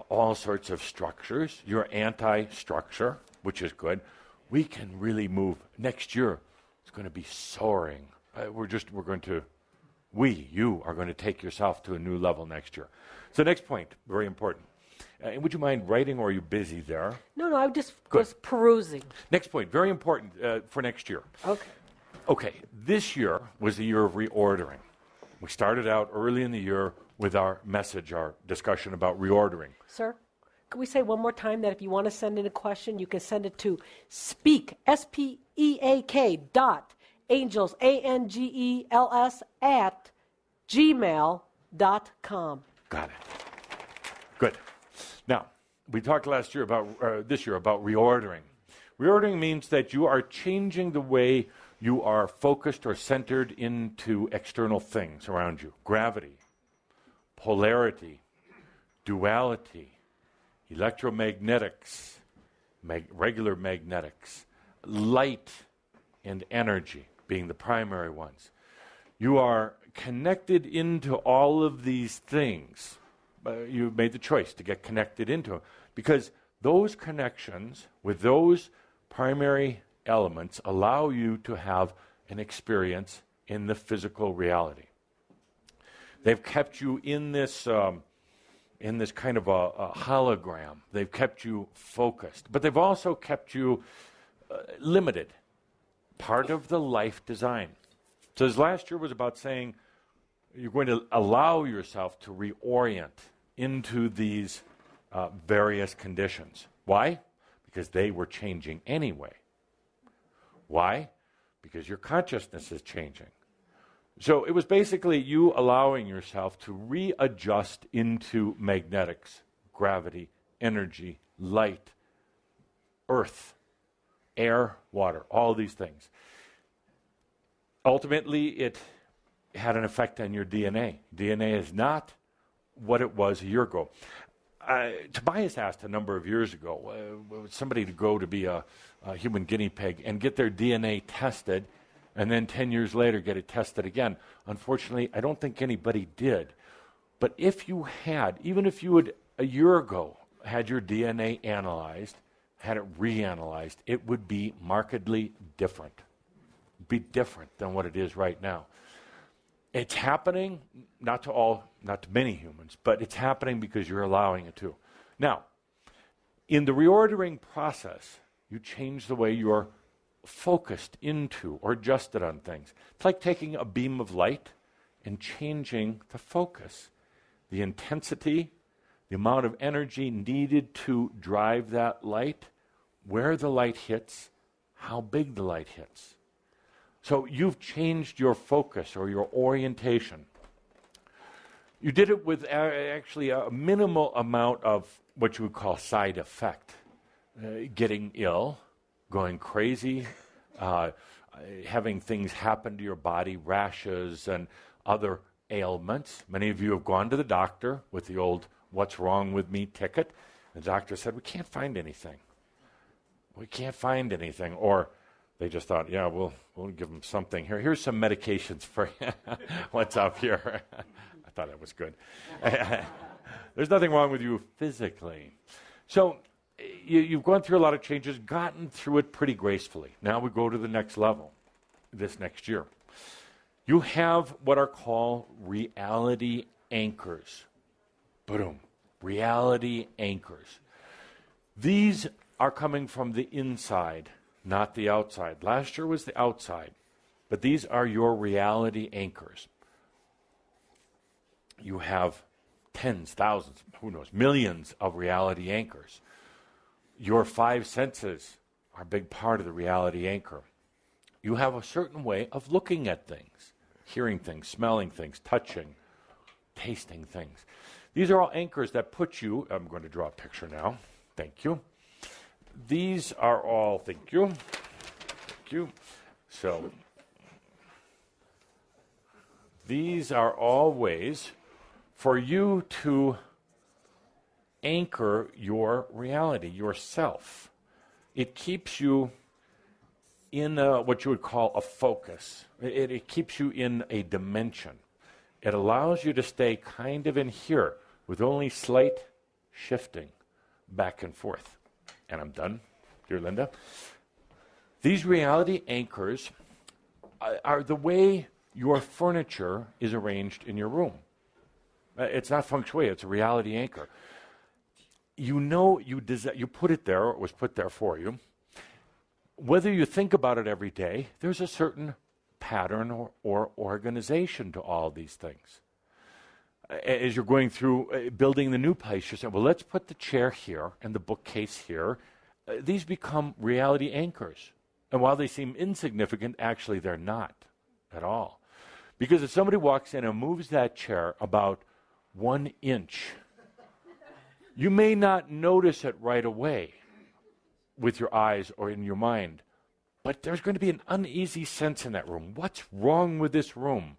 all sorts of structures. You're anti-structure, which is good. We can really move. Next year, it's going to be soaring. You are going to take yourself to a new level next year. So next point, very important. Would you mind writing, or are you busy there? No, I just was perusing. Next point, very important for next year. Okay, this year was the year of reordering. We started out early in the year with our message, our discussion about reordering. Sir, could we say one more time that if you want to send in a question, you can send it to speak, SPEAK, angels, ANGELS, @gmail.com. Got it. Good. Now, we talked this year about reordering. Reordering means that you are changing the way you are focused or centered into external things around you. Gravity, polarity, duality, electromagnetics, regular magnetics, light and energy being the primary ones. You are connected into all of these things. You've made the choice to get connected into them because those connections with those primary elements allow you to have an experience in the physical reality. They've kept you in this kind of a hologram. They've kept you focused, but they've also kept you limited. Part of the life design. So this last year was about saying you're going to allow yourself to reorient into these various conditions. Why? Because they were changing anyway. Why? Because your consciousness is changing. So it was basically you allowing yourself to readjust into magnetics, gravity, energy, light, earth, air, water, all these things. Ultimately, it had an effect on your DNA. DNA is not what it was a year ago. Tobias asked a number of years ago somebody to go to be a human guinea pig and get their DNA tested and then 10 years later get it tested again. Unfortunately, I don't think anybody did. But if you had, even if you had a year ago had your DNA analyzed, had it reanalyzed, it would be markedly different. Be different than what it is right now. It's happening, not to many humans, but it's happening because you're allowing it to. Now, in the reordering process, you change the way you're focused into or adjusted on things. It's like taking a beam of light and changing the focus, the intensity, the amount of energy needed to drive that light, where the light hits, how big the light hits. So you've changed your focus or your orientation. You did it with actually a minimal amount of what you would call side effect. Getting ill, going crazy, having things happen to your body, rashes and other ailments. Many of you have gone to the doctor with the old "what's wrong with me" ticket. The doctor said, "We can't find anything. We can't find anything." Or they just thought, "Yeah, we'll give them something here. Here's some medications for you." What's up here? I thought that was good. There's nothing wrong with you physically. So you've gone through a lot of changes, gotten through it pretty gracefully. Now we go to the next level this next year. You have what are called reality anchors. Boom. Reality anchors. These are coming from the inside, not the outside. Last year was the outside, but these are your reality anchors. You have tens, thousands, who knows, millions of reality anchors. Your five senses are a big part of the reality anchor. You have a certain way of looking at things, hearing things, smelling things, touching, tasting things. These are all anchors that put you, I'm going to draw a picture now. Thank you. These are all, thank you. Thank you. So, these are all ways for you to anchor your reality, yourself. It keeps you in what you would call a focus. It keeps you in a dimension. It allows you to stay kind of in here with only slight shifting back and forth. And I'm done, dear Linda. These reality anchors are the way your furniture is arranged in your room. It's not feng shui, it's a reality anchor. You know you put it there, or it was put there for you. Whether you think about it every day, there's a certain pattern or organization to all these things. As you're going through building the new place, you're saying, well, let's put the chair here and the bookcase here. These become reality anchors. And while they seem insignificant, actually they're not at all. Because if somebody walks in and moves that chair about 1 inch, you may not notice it right away with your eyes or in your mind, but there's going to be an uneasy sense in that room. What's wrong with this room?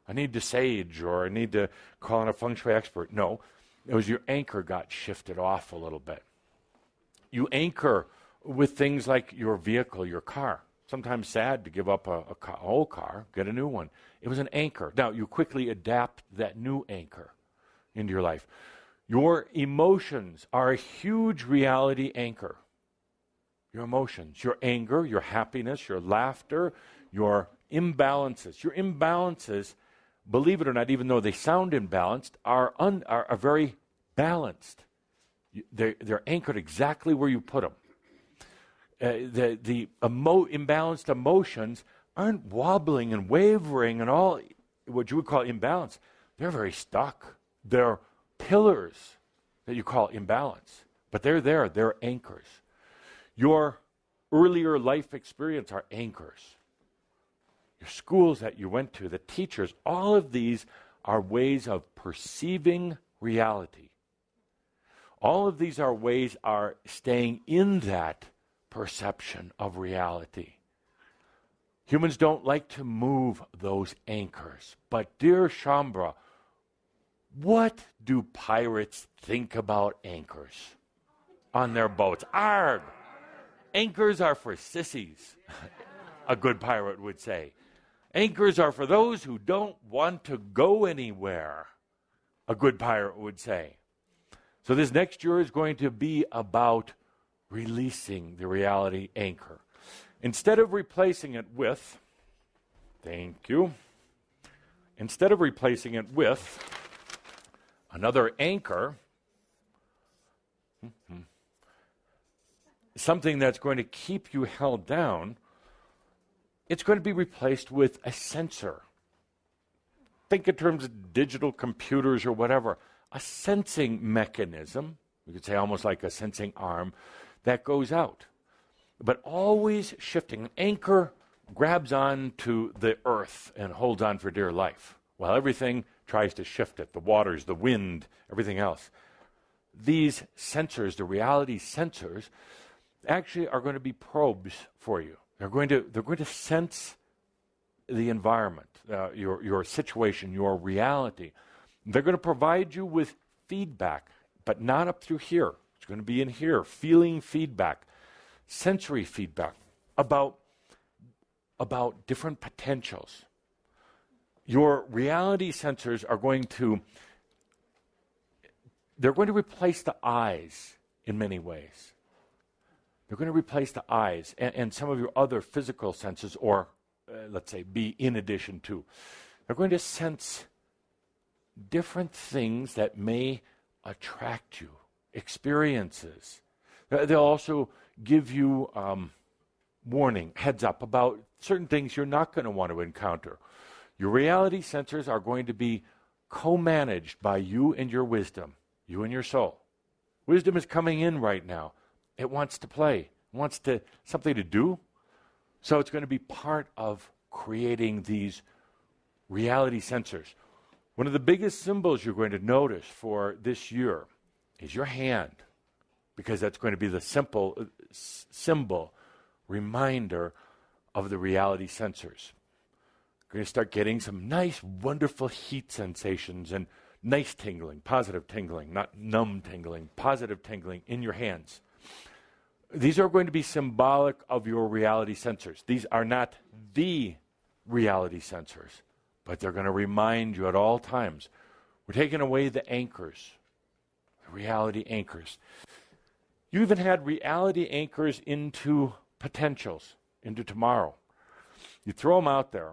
I need to sage, or I need to call in a feng shui expert. No, It was your anchor got shifted off a little bit. You anchor with things like your vehicle, your car. Sometimes sad to give up a old car, get a new one. It was an anchor. Now, you quickly adapt that new anchor into your life. Your emotions are a huge reality anchor. Your emotions, your anger, your happiness, your laughter, your imbalances. Your imbalances, believe it or not, even though they sound imbalanced, are very balanced. They're anchored exactly where you put them. The imbalanced emotions aren't wobbling and wavering and all what you would call imbalance. They're very stuck. They're pillars that you call imbalance. But they're there. They're anchors. Your earlier life experience are anchors. Your schools that you went to, the teachers, all of these are ways of perceiving reality. All of these are ways are staying in that perception of reality. Humans don't like to move those anchors. But dear Shambra, what do pirates think about anchors on their boats? Arg! Anchors are for sissies, a good pirate would say. Anchors are for those who don't want to go anywhere, a good pirate would say. So this next year is going to be about releasing the reality anchor. Instead of replacing it with, thank you, instead of replacing it with another anchor, something that's going to keep you held down, it's going to be replaced with a sensor. Think in terms of digital computers or whatever. A sensing mechanism, you could say almost like a sensing arm, that goes out. But always shifting. An anchor grabs on to the earth and holds on for dear life, while everything tries to shift it, the waters, the wind, everything else. These sensors, the reality sensors, actually are going to be probes for you. They're going to sense the environment, your situation, your reality. They're going to provide you with feedback, but not up through here. It's going to be in here, feeling feedback, sensory feedback about different potentials. Your reality sensors are going to replace the eyes in many ways. They're going to replace the eyes and some of your other physical senses, or let's say be in addition to. They're going to sense different things that may attract you, experiences. They'll also give you warning, heads up about certain things you're not going to want to encounter. Your reality sensors are going to be co-managed by you and your wisdom, you and your soul. Wisdom is coming in right now. It wants to play. It wants something to do. So it's going to be part of creating these reality sensors. One of the biggest symbols you're going to notice for this year is your hand, because that's going to be the simple symbol, reminder of the reality sensors. You're going to start getting some nice, wonderful heat sensations and nice tingling, positive tingling, not numb tingling, positive tingling in your hands. These are going to be symbolic of your reality sensors. These are not the reality sensors, but they're going to remind you at all times. We're taking away the anchors, the reality anchors. You even had reality anchors into potentials, into tomorrow. You throw them out there,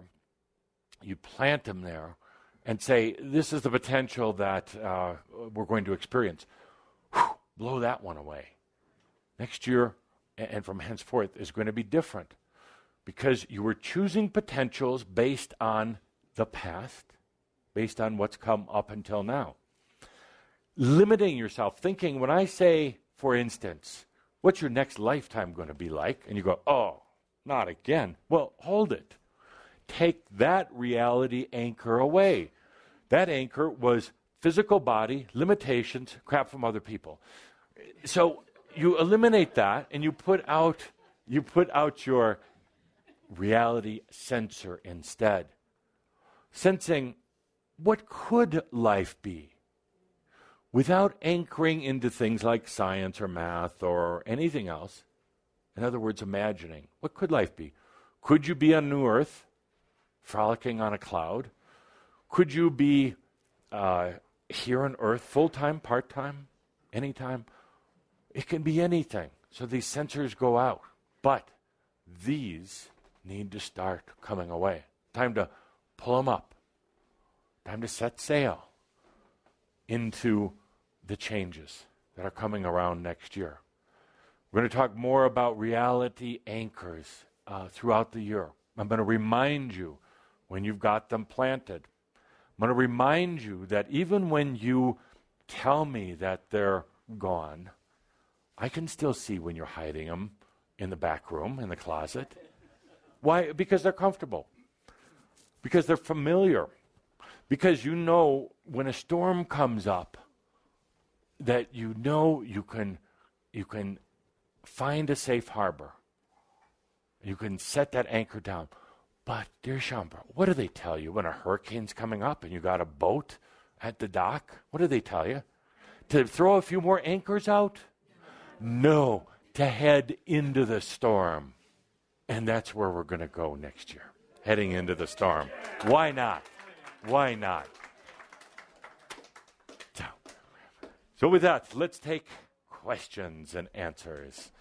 you plant them there, and say, this is the potential that we're going to experience. Whew, blow that one away. Next year, and from henceforth, is going to be different, because you were choosing potentials based on the past, based on what's come up until now. Limiting yourself, thinking, when I say, for instance, what's your next lifetime going to be like? And you go, oh, not again. Well, hold it. Take that reality anchor away. That anchor was physical body, limitations, crap from other people. So you eliminate that, and you put out your reality sensor instead. Sensing, what could life be? without anchoring into things like science or math or anything else. In other words, imagining. What could life be? Could you be on New Earth, frolicking on a cloud? Could you be here on Earth, full-time, part-time, anytime? It can be anything. So these sensors go out. But these need to start coming away. Time to pull them up. Time to set sail into the changes that are coming around next year. We're going to talk more about reality anchors throughout the year. I'm going to remind you when you've got them planted. I'm going to remind you that even when you tell me that they're gone, I can still see when you're hiding them in the back room, in the closet. Why? Because they're comfortable. Because they're familiar. Because you know when a storm comes up, that you know you can find a safe harbor. You can set that anchor down. But, dear Shambra, what do they tell you when a hurricane's coming up and you got a boat at the dock? What do they tell you? To throw a few more anchors out? No, to head into the storm. And that's where we're going to go next year, heading into the storm. Why not? Why not? So with that, let's take questions and answers.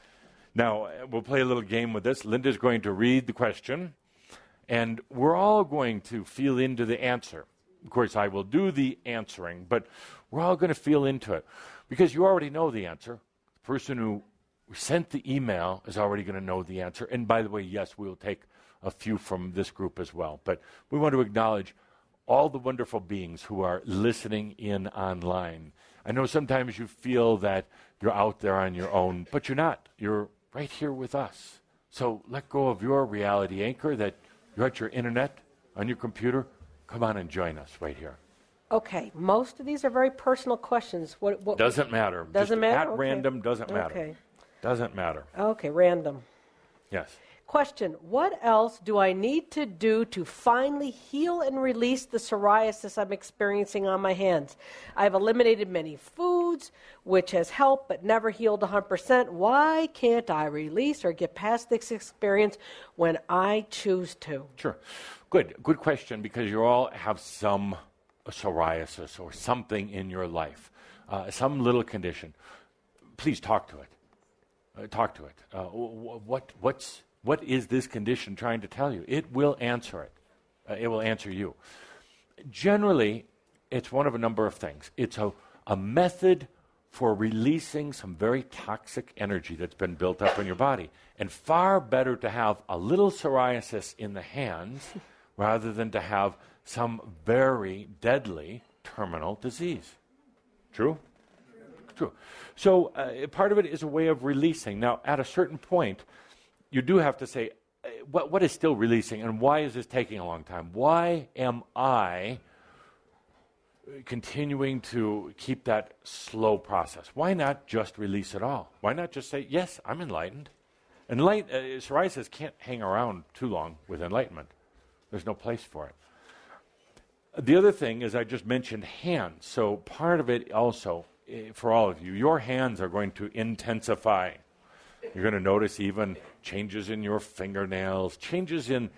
Now, we'll play a little game with this. Linda's going to read the question, and we're all going to feel into the answer. Of course, I will do the answering, but we're all going to feel into it because you already know the answer. The person who sent the email is already going to know the answer. And by the way, yes, we will take a few from this group as well. But we want to acknowledge all the wonderful beings who are listening in online. I know sometimes you feel that you're out there on your own, but you're not. You're right here with us. So let go of your reality anchor that you're at your internet, on your computer. Come on and join us right here. Okay, most of these are very personal questions. What doesn't matter. Doesn't Just matter? At Okay. random doesn't matter. Okay. Doesn't matter. Okay, random. Yes. Question, what else do I need to do to finally heal and release the psoriasis I'm experiencing on my hands? I've eliminated many foods, which has helped, but never healed 100%. Why can't I release or get past this experience when I choose to? Sure. Good question, because you all have some psoriasis or something in your life, some little condition. Please talk to it. Talk to it. What is this condition trying to tell you? It will answer it. It will answer you. Generally, it's one of a number of things. It's a method for releasing some very toxic energy that's been built up in your body. And far better to have a little psoriasis in the hands rather than to have some very deadly terminal disease. True? True. So part of it is a way of releasing. Now, at a certain point, you do have to say, what is still releasing and why is this taking a long time? Why am I continuing to keep that slow process? Why not just release it all? Why not just say, yes, I'm enlightened? Psoriasis can't hang around too long with enlightenment. There's no place for it. The other thing is I just mentioned hands. So part of it also, for all of you, your hands are going to intensify. You're going to notice even changes in your fingernails, changes in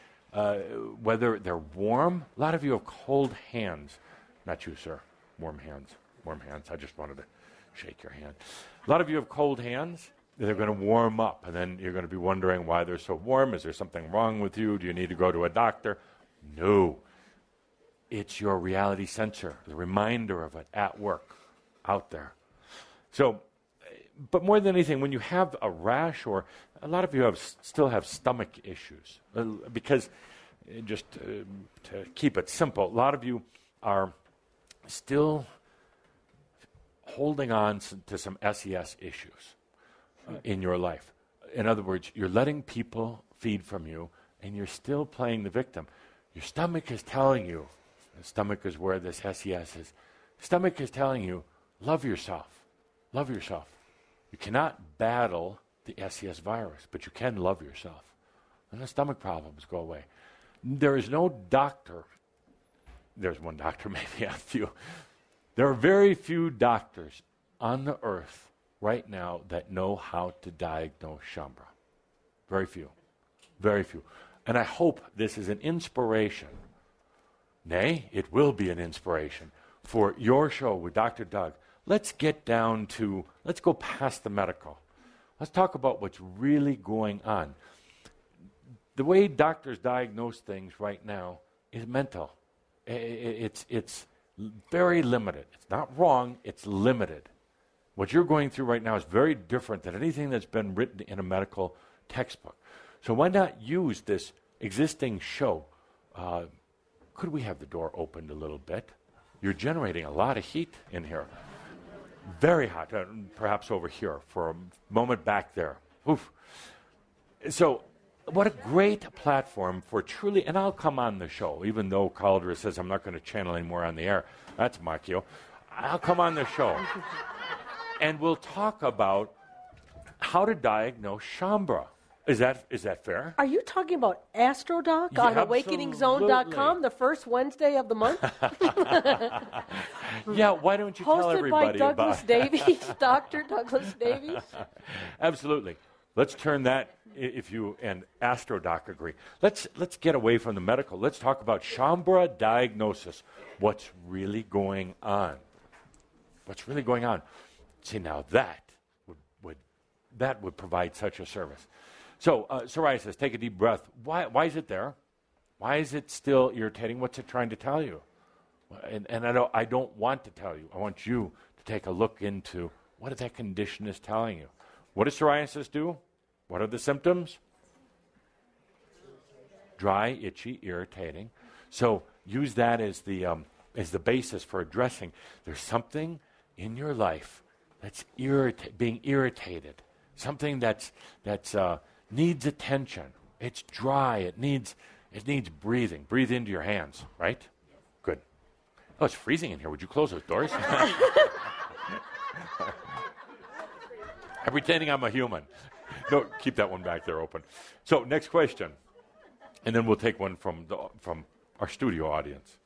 whether they're warm. A lot of you have cold hands. Not you, sir. Warm hands. Warm hands. I just wanted to shake your hand. A lot of you have cold hands. They're going to warm up, and then you're going to be wondering why they're so warm. Is there something wrong with you? Do you need to go to a doctor? No. It's your reality sensor, the reminder of it at work, out there. So, but more than anything, when you have a rash, or a lot of you still have stomach issues, because just to keep it simple, a lot of you are still holding on to some SES issues in your life. In other words, you're letting people feed from you, and you're still playing the victim. Your stomach is telling you, the stomach is where this SES is, stomach is telling you, love yourself. Love yourself. You cannot battle the SES virus, but you can love yourself. And the stomach problems go away. There is no doctor, there's one doctor, maybe a few, There are very few doctors on the earth right now that know how to diagnose Shambra. Very few. Very few. And I hope this is an inspiration. Nay, it will be an inspiration for your show with Dr. Doug. Let's get down to, let's go past the medical. Let's talk about what's really going on. The way doctors diagnose things right now is mental. It's very limited. It's not wrong, it's limited. What you're going through right now is very different than anything that's been written in a medical textbook. So why not use this existing show? Could we have the door opened a little bit? You're generating a lot of heat in here. Very hot, perhaps over here for a moment back there. Oof. So what a great platform for truly, and I'll come on the show, even though Caldera says I'm not going to channel anymore on the air. That's Macchio. I'll come on the show. And we'll talk about how to diagnose Shambra. Is that fair? Are you talking about AstroDoc Yeah, on AwakeningZone.com the first Wednesday of the month? Yeah, why don't you tell everybody Hosted by Douglas Davies, Dr. Douglas Davies? Absolutely. Let's turn that, if you and AstroDoc agree. Let's get away from the medical. Let's talk about Shambra diagnosis. What's really going on? What's really going on? See, now that would provide such a service. So, psoriasis, take a deep breath. Why is it there? Why is it still irritating? What's it trying to tell you? And I don't want to tell you. I want you to take a look into what that condition is telling you. What does psoriasis do? What are the symptoms? Dry, itchy, irritating. So use that as the basis for addressing. There's something in your life that's being irritated. Something that's needs attention. It's dry. It needs breathing. Breathe into your hands, right? Good. Oh, it's freezing in here. Would you close those doors? I'm pretending I'm a human. No, keep that one back there open. So, next question. And then we'll take one from our studio audience.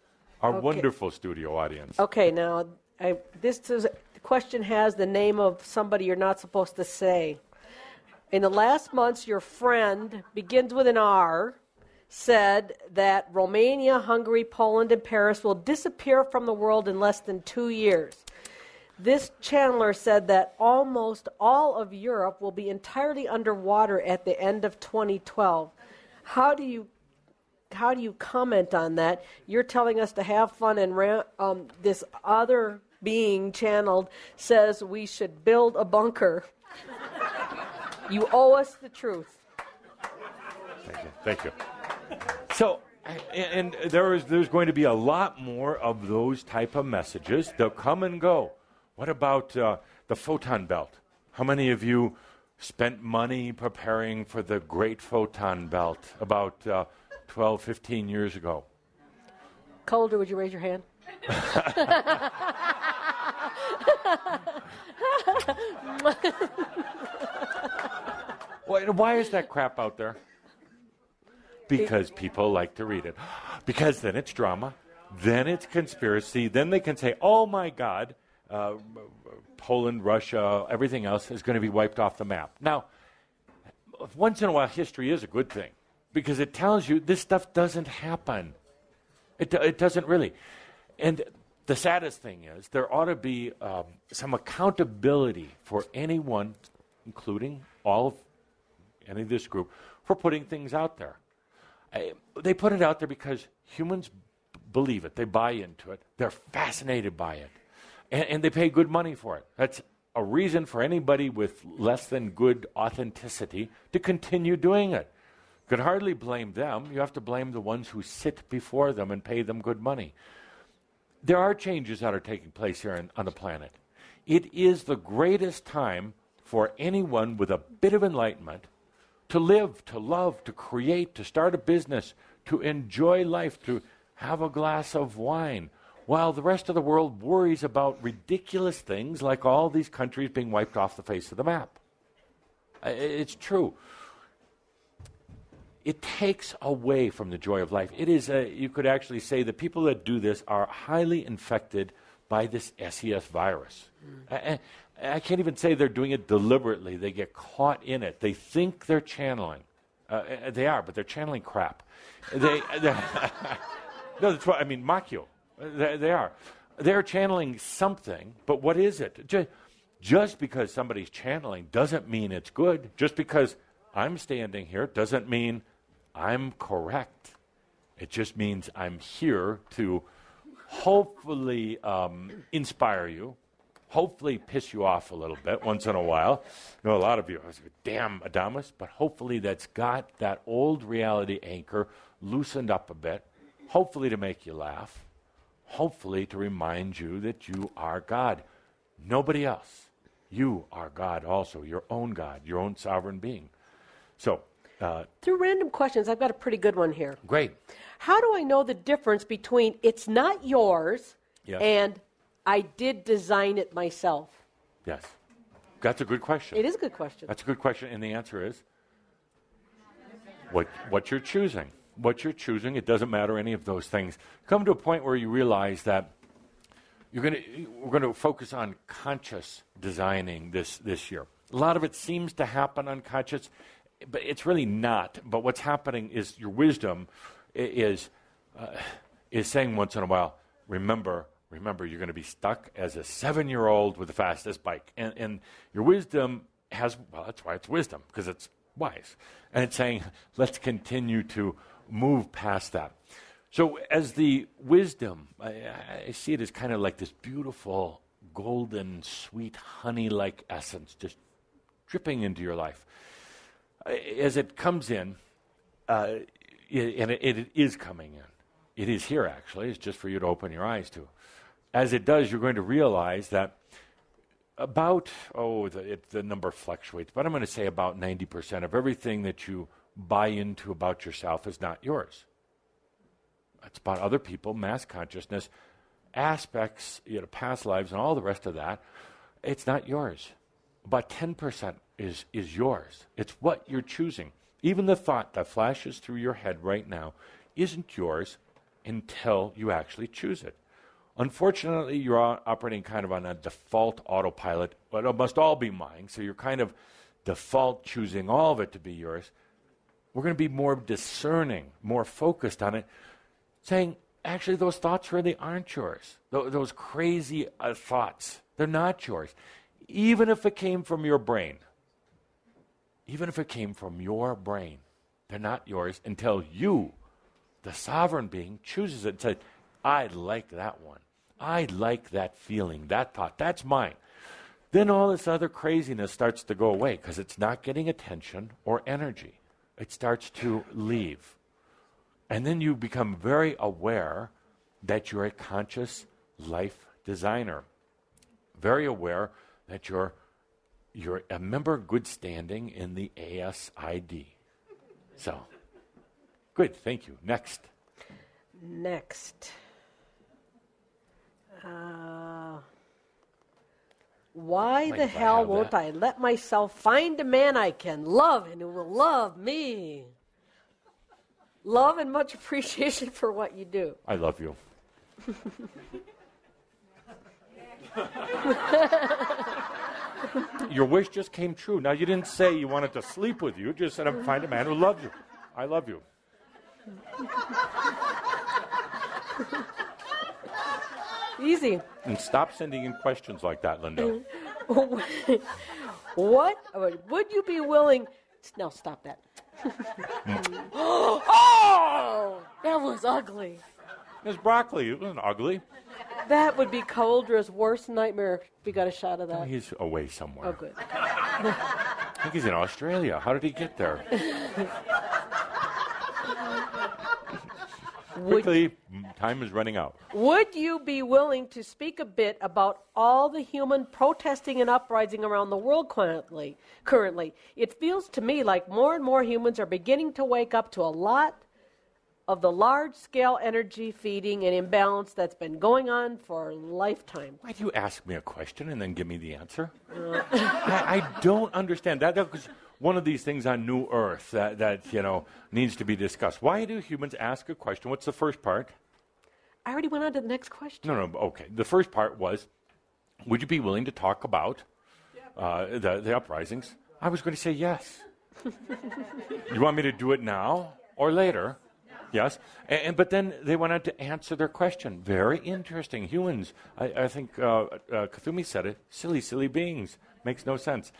Our wonderful studio audience. Okay, now, the question has the name of somebody you're not supposed to say. In the last months, your friend, begins with an R, said that Romania, Hungary, Poland, and Paris will disappear from the world in less than 2 years. This channeler said that almost all of Europe will be entirely underwater at the end of 2012. How do you comment on that? You're telling us to have fun, and this other being channeled says we should build a bunker. You owe us the truth. Thank you. So, and there's going to be a lot more of those type of messages. They'll come and go. What about the photon belt? How many of you spent money preparing for the great photon belt about 12, 15 years ago? Calder, would you raise your hand? Why is that crap out there? Because people like to read it. Because then it's drama, then it's conspiracy, then they can say, oh my God, Poland, Russia, everything else is going to be wiped off the map. Now, once in a while, history is a good thing because it tells you this stuff doesn't happen. It doesn't really. And the saddest thing is there ought to be some accountability for anyone, including any of this group, for putting things out there. They put it out there because humans believe it. They buy into it. They're fascinated by it. And they pay good money for it. That's a reason for anybody with less than good authenticity to continue doing it. You could hardly blame them. You have to blame the ones who sit before them and pay them good money. There are changes that are taking place here on the planet. It is the greatest time for anyone with a bit of enlightenment to live, to love, to create, to start a business, to enjoy life, to have a glass of wine, while the rest of the world worries about ridiculous things like all these countries being wiped off the face of the map. It's true. It takes away from the joy of life. It is, you could actually say the people that do this are highly infected by this SES virus. I can't even say they're doing it deliberately. They get caught in it. They think they're channeling. They are, but they're channeling crap. No, that's what I mean, mock you. They are. They're channeling something, but what is it? Just because somebody's channeling doesn't mean it's good. Just because I'm standing here doesn't mean I'm correct. It just means I'm here to hopefully inspire you, hopefully piss you off a little bit once in a while. You know, a lot of you are damn Adamus, but hopefully that's got that old reality anchor loosened up a bit, hopefully to make you laugh, hopefully to remind you that you are God. Nobody else. You are God also, your own God, your own sovereign being. So, through random questions, I've got a pretty good one here. Great. How do I know the difference between it's not yours Yes. and I did design it myself? Yes. That's a good question. It is a good question. That's a good question, and the answer is what you're choosing. What you're choosing, it doesn't matter any of those things. Come to a point where you realize that we're going to focus on conscious designing this year. A lot of it seems to happen unconscious, but it's really not. But what's happening is your wisdom is saying once in a while, remember, you're going to be stuck as a 7-year-old with the fastest bike. And your wisdom that's why it's wisdom, because it's wise. And it's saying, let's continue to move past that. So as the wisdom, I see it as kind of like this beautiful, golden, sweet, honey-like essence just dripping into your life. As it comes in, and it is coming in. It is here, actually. It's just for you to open your eyes to. As it does, you're going to realize that about, the number fluctuates, but I'm going to say about 90% of everything that you buy into about yourself is not yours. It's about other people, mass consciousness, aspects, past lives, and all the rest of that. It's not yours. About 10% is yours. It's what you're choosing. Even the thought that flashes through your head right now isn't yours until you actually choose it. Unfortunately, you're operating kind of on a default autopilot, but it must all be mine, so you're kind of default choosing all of it to be yours. We're going to be more discerning, more focused on it, saying, actually, those thoughts really aren't yours. Those crazy thoughts, they're not yours. Even if it came from your brain, they're not yours until you, the sovereign being, chooses it and says, I like that one. I like that feeling, that thought. That's mine. Then all this other craziness starts to go away because it's not getting attention or energy. It starts to leave. And then you become very aware that you're a conscious life designer. Very aware that you're a member of good standing in the ASID. So, good, thank you. Next. Why the hell won't I let myself find a man I can love and who will love me? Love and much appreciation for what you do. I love you. Your wish just came true. Now, you didn't say you wanted to sleep with you. You just said, find a man who loves you. I love you. Easy. And stop sending in questions like that, Linda. What would you be willing? No, stop that. Oh, that was ugly. There's broccoli. It wasn't ugly. That would be Coldra's worst nightmare if we got a shot of that. Oh, he's away somewhere. Oh, good. I think he's in Australia. How did he get there? Quickly, time is running out. Would you be willing to speak a bit about all the human protesting and uprising around the world currently? It feels to me like more and more humans are beginning to wake up to a lot of the large-scale energy feeding and imbalance that's been going on for a lifetime. Why do you ask me a question and then give me the answer? I don't understand that. Because one of these things on New Earth that needs to be discussed. Why do humans ask a question? What's the first part? I already went on to the next question. No, okay. The first part was, would you be willing to talk about the uprisings? I was going to say yes. You want me to do it now or later? Yes. But then they went on to answer their question. Very interesting. Humans, I think Kathumi said it, silly beings. Makes no sense.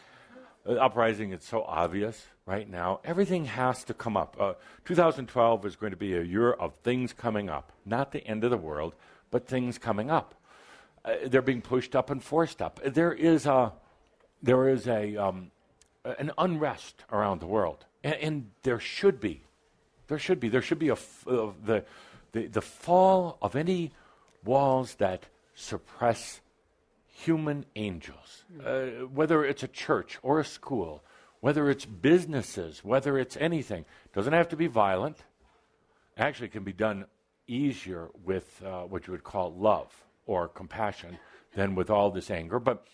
Uprising is so obvious right now. Everything has to come up. 2012 is going to be a year of things coming up. Not the end of the world, but things coming up. They're being pushed up and forced up. There is an unrest around the world, and there should be the fall of any walls that suppress human angels, whether it's a church or a school, whether it's businesses, whether it's anything. Doesn't have to be violent. Actually, it can be done easier with what you would call love or compassion than with all this anger. But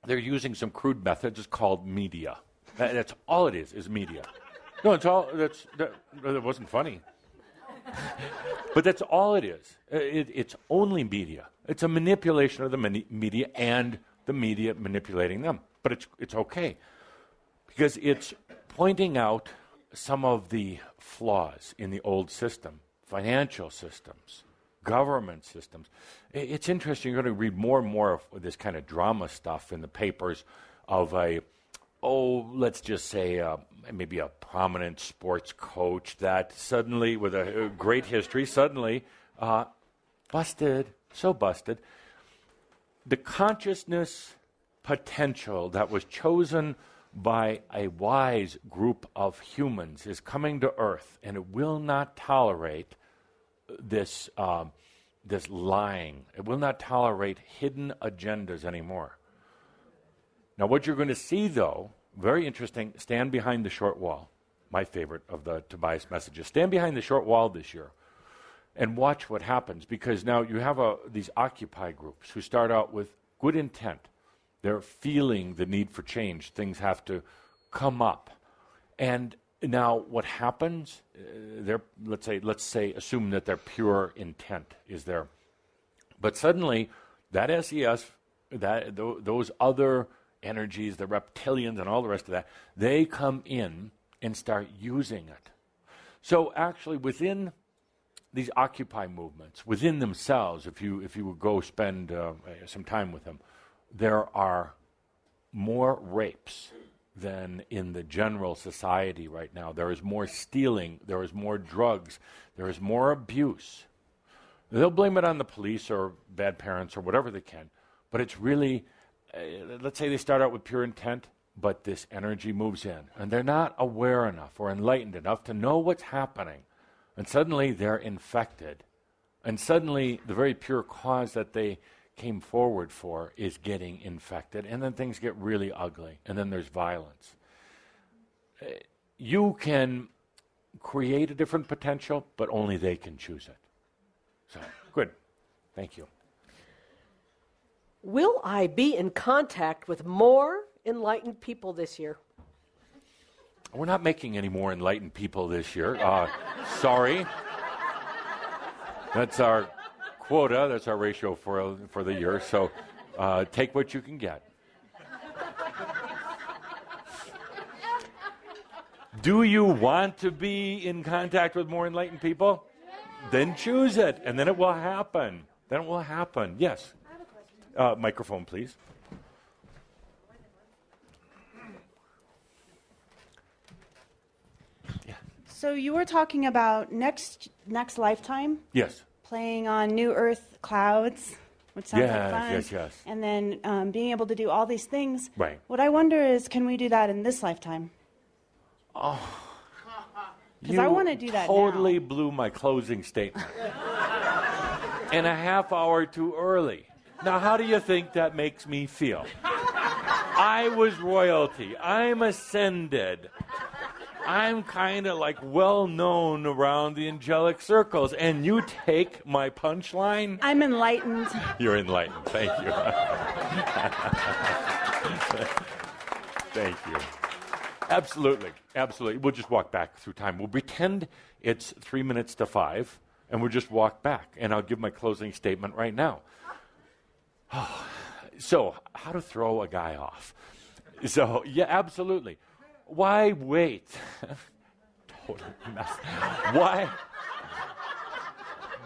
they're using some crude methods called media. That's all it is media. No, it's all. That wasn't funny. But that's all it is. It's only media. It's a manipulation of the media and the media manipulating them. But it's okay because it's pointing out some of the flaws in the old system, financial systems, government systems. It's interesting. You're going to read more and more of this kind of drama stuff in the papers of let's just say maybe a prominent sports coach that suddenly, with a great history, suddenly busted. The consciousness potential that was chosen by a wise group of humans is coming to Earth, and it will not tolerate this lying. It will not tolerate hidden agendas anymore. Now, what you're going to see, though, very interesting, stand behind the short wall. My favorite of the Tobias messages. Stand behind the short wall this year and watch what happens, because now you have these Occupy groups who start out with good intent. They're feeling the need for change. Things have to come up. And now what happens, assume that their pure intent is there. But suddenly, that SES, those other energies, the reptilians and all the rest of that, they come in and start using it. So actually within these Occupy movements, within themselves, if you would go spend some time with them, there are more rapes than in the general society right now. There is more stealing, there is more drugs, there is more abuse. They'll blame it on the police or bad parents or whatever they can, but it's really, let's say they start out with pure intent, but this energy moves in, and they're not aware enough or enlightened enough to know what's happening, and suddenly they're infected, and suddenly the very pure cause that they came forward for is getting infected, and then things get really ugly, and then there's violence. You can create a different potential, but only they can choose it. So, good. Thank you. Will I be in contact with more enlightened people this year? We're not making any more enlightened people this year. Sorry. That's our quota. That's our ratio for the year. So take what you can get. Do you want to be in contact with more enlightened people? Then choose it, and then it will happen. Then it will happen. Yes. Microphone, please. Yeah. So you were talking about next lifetime? Yes. Playing on New Earth clouds, which sounds like fun. Yes. And then being able to do all these things. Right. What I wonder is, can we do that in this lifetime? Oh. Because I want to do that totally now. Blew my closing statement. And a half hour too early. Now, how do you think that makes me feel? I was royalty. I'm ascended. I'm kind of like well-known around the angelic circles. And you take my punchline? I'm enlightened. You're enlightened. Thank you. Thank you. Absolutely. We'll just walk back through time. We'll pretend it's 3 minutes to 5. and we'll just walk back, and I'll give my closing statement right now. So, how to throw a guy off. So, yeah, absolutely. Why wait? Total mess.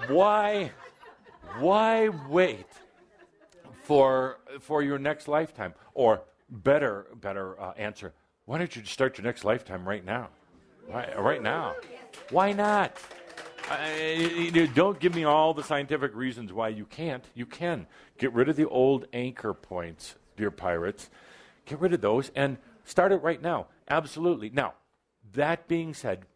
Why wait for your next lifetime? Or better answer, why don't you just start your next lifetime right now? Right now. Why not? Don't give me all the scientific reasons why you can't. You can. Get rid of the old anchor points, dear pirates. Get rid of those and start it right now. Absolutely. Now, that being said,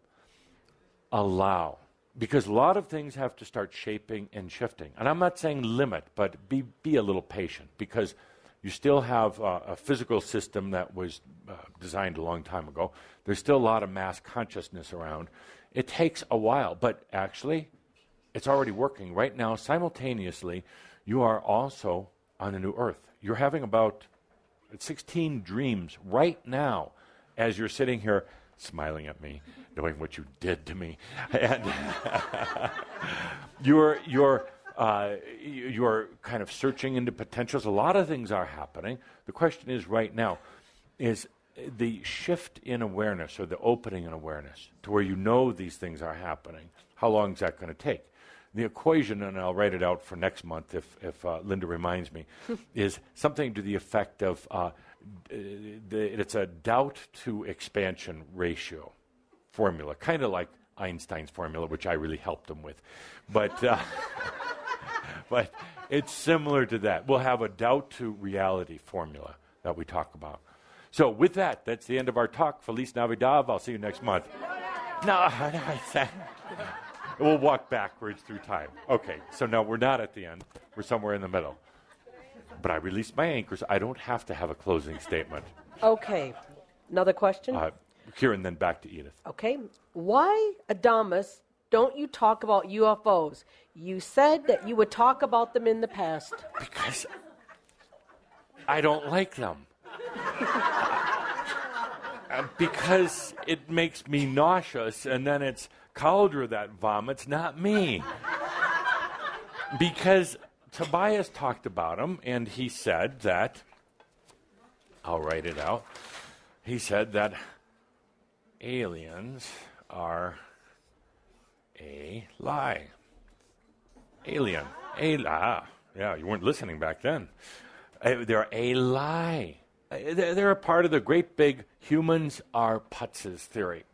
allow. Because a lot of things have to start shaping and shifting. And I'm not saying limit, but be a little patient. Because you still have a physical system that was designed a long time ago. There's still a lot of mass consciousness around. It takes a while, but actually, it's already working. Right now, simultaneously, you are also on a new earth. You're having about 16 dreams right now as you're sitting here smiling at me, knowing what you did to me. And you're kind of searching into potentials. A lot of things are happening. The question is right now, is the shift in awareness or the opening in awareness to where you know these things are happening, how long is that going to take? The equation, and I'll write it out for next month if Linda reminds me, is something to the effect of it's a doubt to expansion ratio formula, kind of like Einstein's formula, which I really helped him with. But but it's similar to that. We'll have a doubt to reality formula that we talk about. So with that, that's the end of our talk. Feliz Navidad. I'll see you next month. No, we'll walk backwards through time. Okay, so no, we're not at the end. We're somewhere in the middle. But I released my anchors. I don't have to have a closing statement. Okay. Another question? Here and then back to Edith. Okay. Why, Adamus, don't you talk about UFOs? You said that you would talk about them in the past. Because I don't like them. Because it makes me nauseous, and then it's Cauldre that vomits, not me. Because Tobias talked about them, and he said that, I'll write it out, he said that aliens are a lie. Alien. Yeah, you weren't listening back then. They're a lie. They're a part of the great big humans are putzes theory.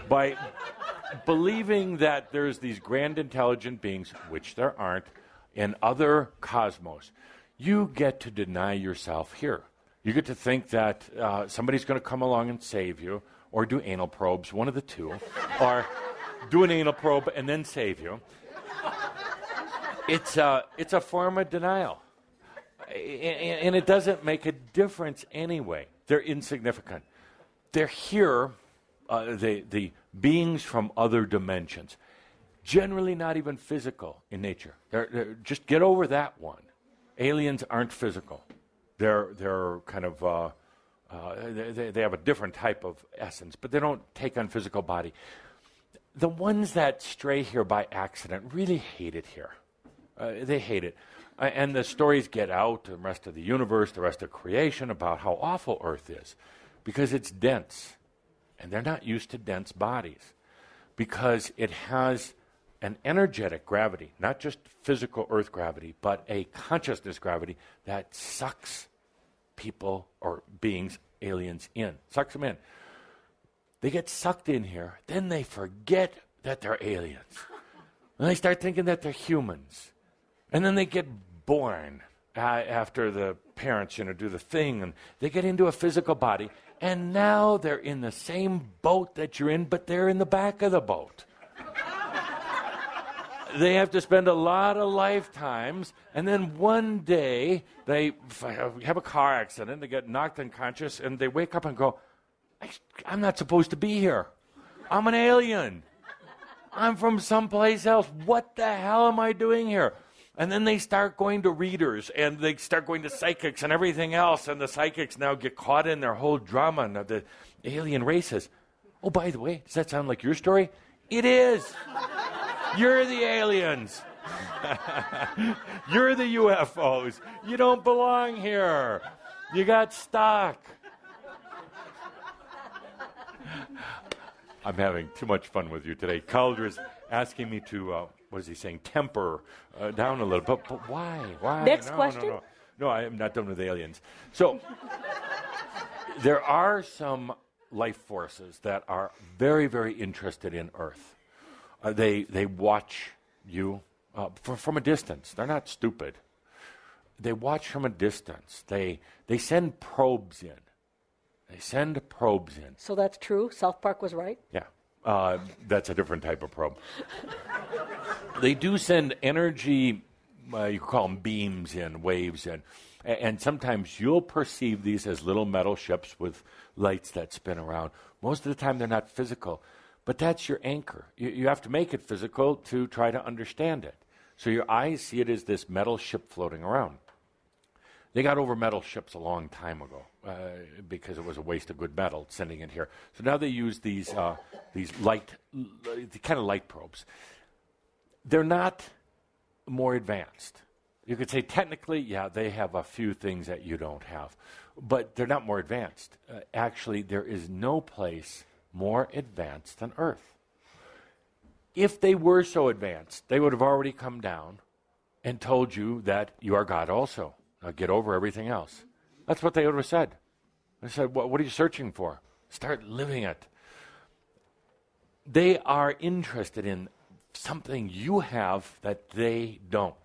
By believing that there's these grand intelligent beings, which there aren't, in other cosmos, you get to deny yourself here. You get to think that somebody's going to come along and save you, or do anal probes, one of the two, or do an anal probe and then save you. It's a form of denial. And it doesn't make a difference anyway. They're insignificant. They're here, the beings from other dimensions, generally not even physical in nature. They're just get over that one. Aliens aren't physical. They're kind of, they have a different type of essence, but they don't take on physical body. The ones that stray here by accident really hate it here. They hate it. And the stories get out to the rest of the universe, the rest of creation, about how awful Earth is. Because it's dense. And they're not used to dense bodies. Because it has an energetic gravity, not just physical Earth gravity, but a consciousness gravity that sucks people or beings, aliens, in. Sucks them in. They get sucked in here, then they forget that they're aliens. And they start thinking that they're humans. And then they get born after the parents, do the thing, and they get into a physical body, and now they're in the same boat that you're in, but they're in the back of the boat. They have to spend a lot of lifetimes, and then one day they have a car accident, they get knocked unconscious, and they wake up and go, I'm not supposed to be here. I'm an alien. I'm from someplace else. What the hell am I doing here? And then they start going to readers, and they start going to psychics and everything else, and the psychics now get caught in their whole drama of the alien races. Oh, by the way, does that sound like your story? It is. You're the aliens. You're the UFOs. You don't belong here. You got stuck. I'm having too much fun with you today. Calder's asking me to, what is he saying, temper down a little. But why? Why? Next question? No, I am not done with aliens. So there are some life forces that are very, very interested in Earth. They watch you from a distance. They're not stupid. They watch from a distance. They send probes in. So that's true? South Park was right? Yeah. That's a different type of probe. They do send energy, you could call them beams in, waves in. And sometimes you'll perceive these as little metal ships with lights that spin around. Most of the time they're not physical. But that's your anchor. You have to make it physical to try to understand it. So your eyes see it as this metal ship floating around. They got over metal ships a long time ago because it was a waste of good metal sending it here. So now they use these light, the kind of light probes. They're not more advanced. You could say technically, yeah, they have a few things that you don't have, but they're not more advanced. Actually, there is no place more advanced than Earth. If they were so advanced, they would have already come down and told you that you are God also. Now get over everything else. That's what they would have said. They said, what are you searching for? Start living it. They are interested in something you have that they don't.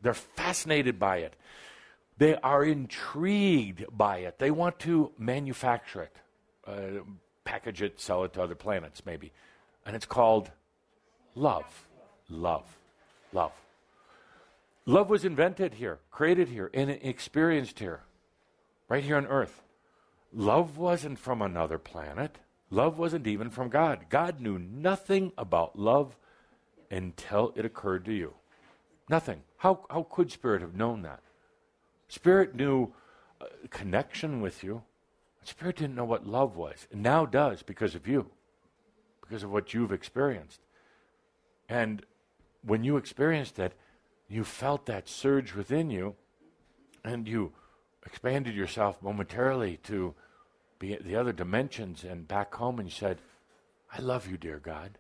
They're fascinated by it. They are intrigued by it. They want to manufacture it, package it, sell it to other planets maybe. And it's called love. Love. Love. Love was invented here, created here, and experienced here, right here on Earth. Love wasn't from another planet. Love wasn't even from God. God knew nothing about love until it occurred to you. Nothing. How could Spirit have known that? Spirit knew connection with you. Spirit didn't know what love was, and now does because of you, because of what you've experienced. And when you experienced it, you felt that surge within you, and you expanded yourself momentarily to be at the other dimensions and back home, and you said, I love you, dear God.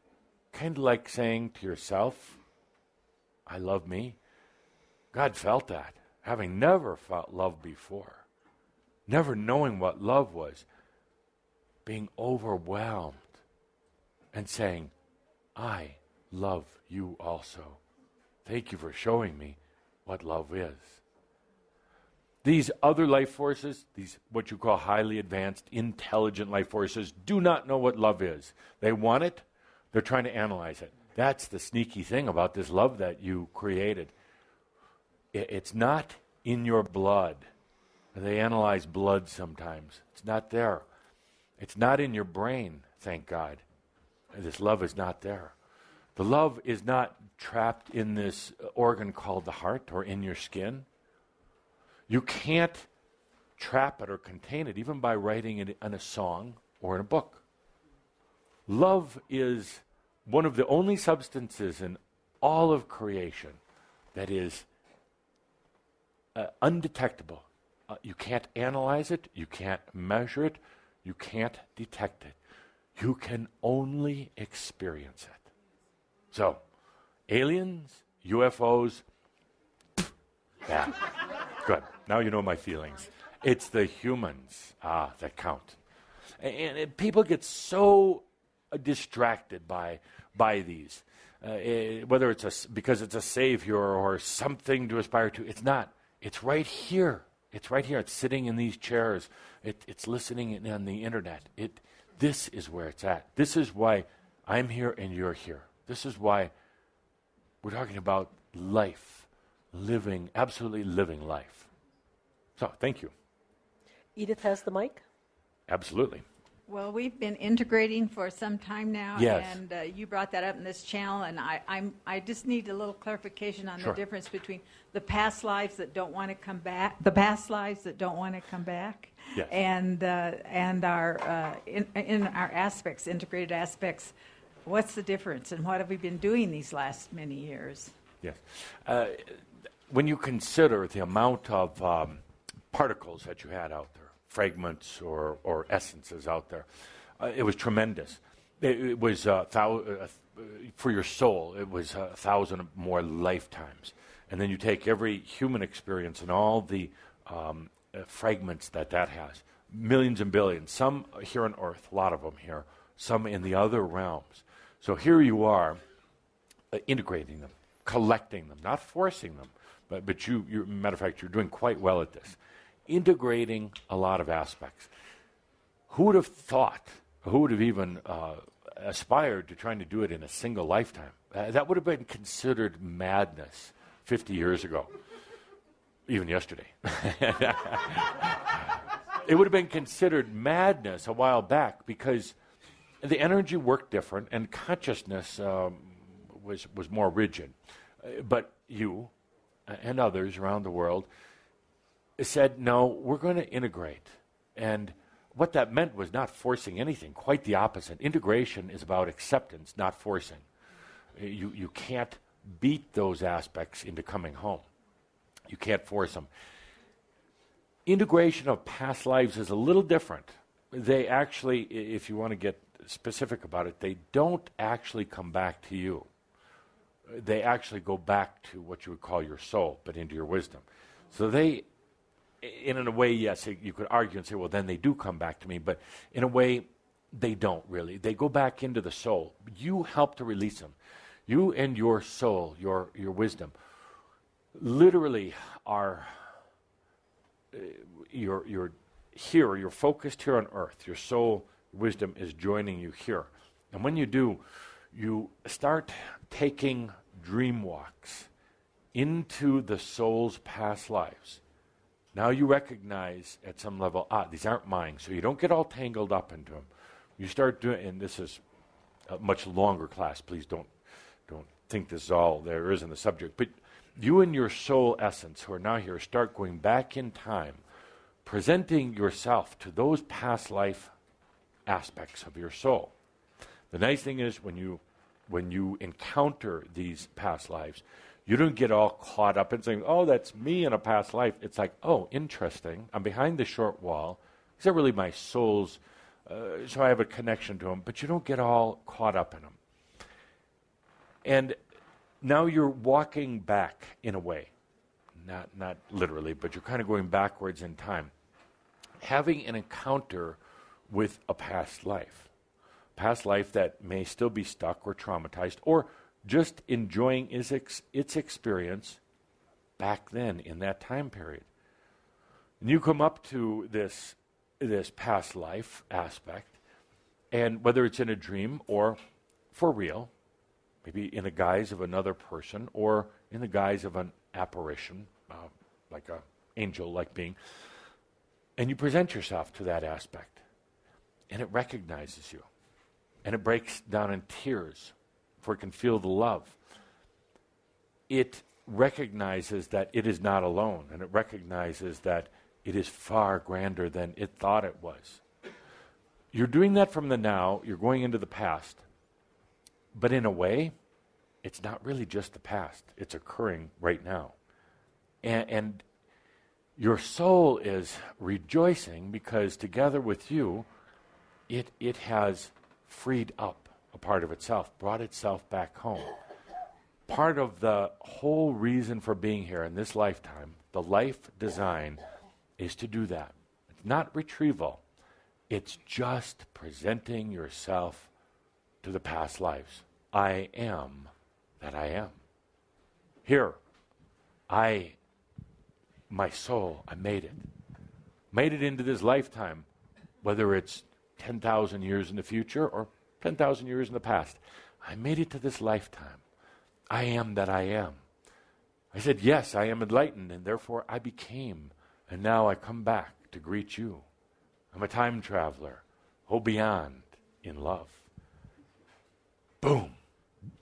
Kind of like saying to yourself, I love me. God felt that, having never felt love before, never knowing what love was, being overwhelmed and saying, I love you also. Thank you for showing me what love is. These other life forces, these what you call highly advanced, intelligent life forces, do not know what love is. They want it. They're trying to analyze it. That's the sneaky thing about this love that you created. It's not in your blood. They analyze blood sometimes. It's not there. It's not in your brain, thank God. This love is not there. The love is not trapped in this organ called the heart or in your skin. You can't trap it or contain it, even by writing it in a song or in a book. Love is one of the only substances in all of creation that is undetectable. You can't analyze it, you can't measure it, you can't detect it. You can only experience it. So, aliens, UFOs, yeah, good. Now you know my feelings. It's the humans that count. And people get so distracted by these, whether it's because it's a savior or something to aspire to. It's not. It's right here. It's right here. It's sitting in these chairs. It's listening on the internet. This is where it's at. This is why I'm here and you're here. This is why we're talking about life, living, absolutely living life. So, thank you. Edith has the mic. Absolutely. Well, we've been integrating for some time now, Yes. and you brought that up in this channel, and I just need a little clarification on Sure. the difference between the past lives that don't want to come back, the past lives that don't want to come back, Yes. and our in our aspects, integrated aspects What's the difference, and what have we been doing these last many years? Yes. When you consider the amount of particles that you had out there, fragments or essences out there, it was tremendous. It was for your soul, it was 1,000 more lifetimes. And then you take every human experience and all the fragments that has, millions and billions, some here on Earth, a lot of them here, some in the other realms. So here you are, integrating them, collecting them, not forcing them, but you, matter of fact, you're doing quite well at this. Integrating a lot of aspects. Who would have thought, who would have even aspired to trying to do it in a single lifetime? That would have been considered madness 50 years ago, even yesterday. It would have been considered madness a while back because the energy worked different and consciousness was more rigid. But you and others around the world said, no, we're going to integrate. And what that meant was not forcing anything, quite the opposite. Integration is about acceptance, not forcing. You can't beat those aspects into coming home. You can't force them. Integration of past lives is a little different. They actually, if you want to get specific about it, they don't actually come back to you. They actually go back to what you would call your soul, but into your wisdom. So they, in a way, yes, you could argue and say, well, then they do come back to me, but in a way, they don't really. They go back into the soul. You help to release them. You and your soul, your wisdom, literally are, you're here, you're focused here on earth. Your soul, wisdom is joining you here. And when you do, you start taking dream walks into the soul's past lives. Now you recognize at some level, these aren't mine, so you don't get all tangled up into them. You start doing, and this is a much longer class, please don't think this is all there is in the subject, but you and your soul essence who are now here start going back in time, presenting yourself to those past life aspects of your soul. The nice thing is when you encounter these past lives, you don't get all caught up in saying, oh, that's me in a past life. It's like, oh, interesting. I'm behind the short wall. These are really my soul's, so I have a connection to them, but you don't get all caught up in them. And now you're walking back in a way, not literally, but you're kind of going backwards in time, having an encounter with a past life that may still be stuck or traumatized, or just enjoying its experience back then in that time period. And you come up to this past life aspect, and whether it's in a dream or for real, maybe in the guise of another person or in the guise of an apparition, like an angel-like being, and you present yourself to that aspect, and it recognizes you, and it breaks down in tears, for it can feel the love. It recognizes that it is not alone, and it recognizes that it is far grander than it thought it was. You're doing that from the now, you're going into the past, but in a way, it's not really just the past. It's occurring right now. And your soul is rejoicing because together with you, it has freed up a part of itself, brought itself back home. Part of the whole reason for being here in this lifetime, the life design, is to do that. It's not retrieval. It's just presenting yourself to the past lives. I am that I am. Here, my soul, I made it. Made it into this lifetime, whether it's 10,000 years in the future or 10,000 years in the past. I made it to this lifetime. I am that I am. I said, yes, I am enlightened, and therefore I became, and now I come back to greet you. I'm a time traveler, oh, beyond in love. Boom.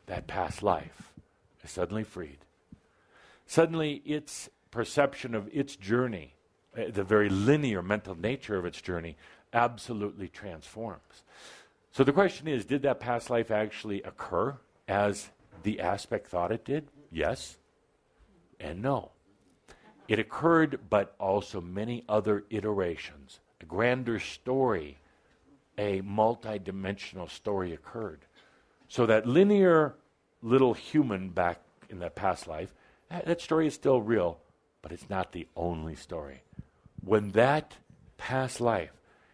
That past life is suddenly freed. Suddenly its perception of its journey, the very linear mental nature of its journey, absolutely transforms. So the question is, did that past life actually occur as the aspect thought it did? Yes and no. It occurred, but also many other iterations. A grander story, a multi-dimensional story occurred. So that linear little human back in that past life, that story is still real, but it's not the only story. When that past life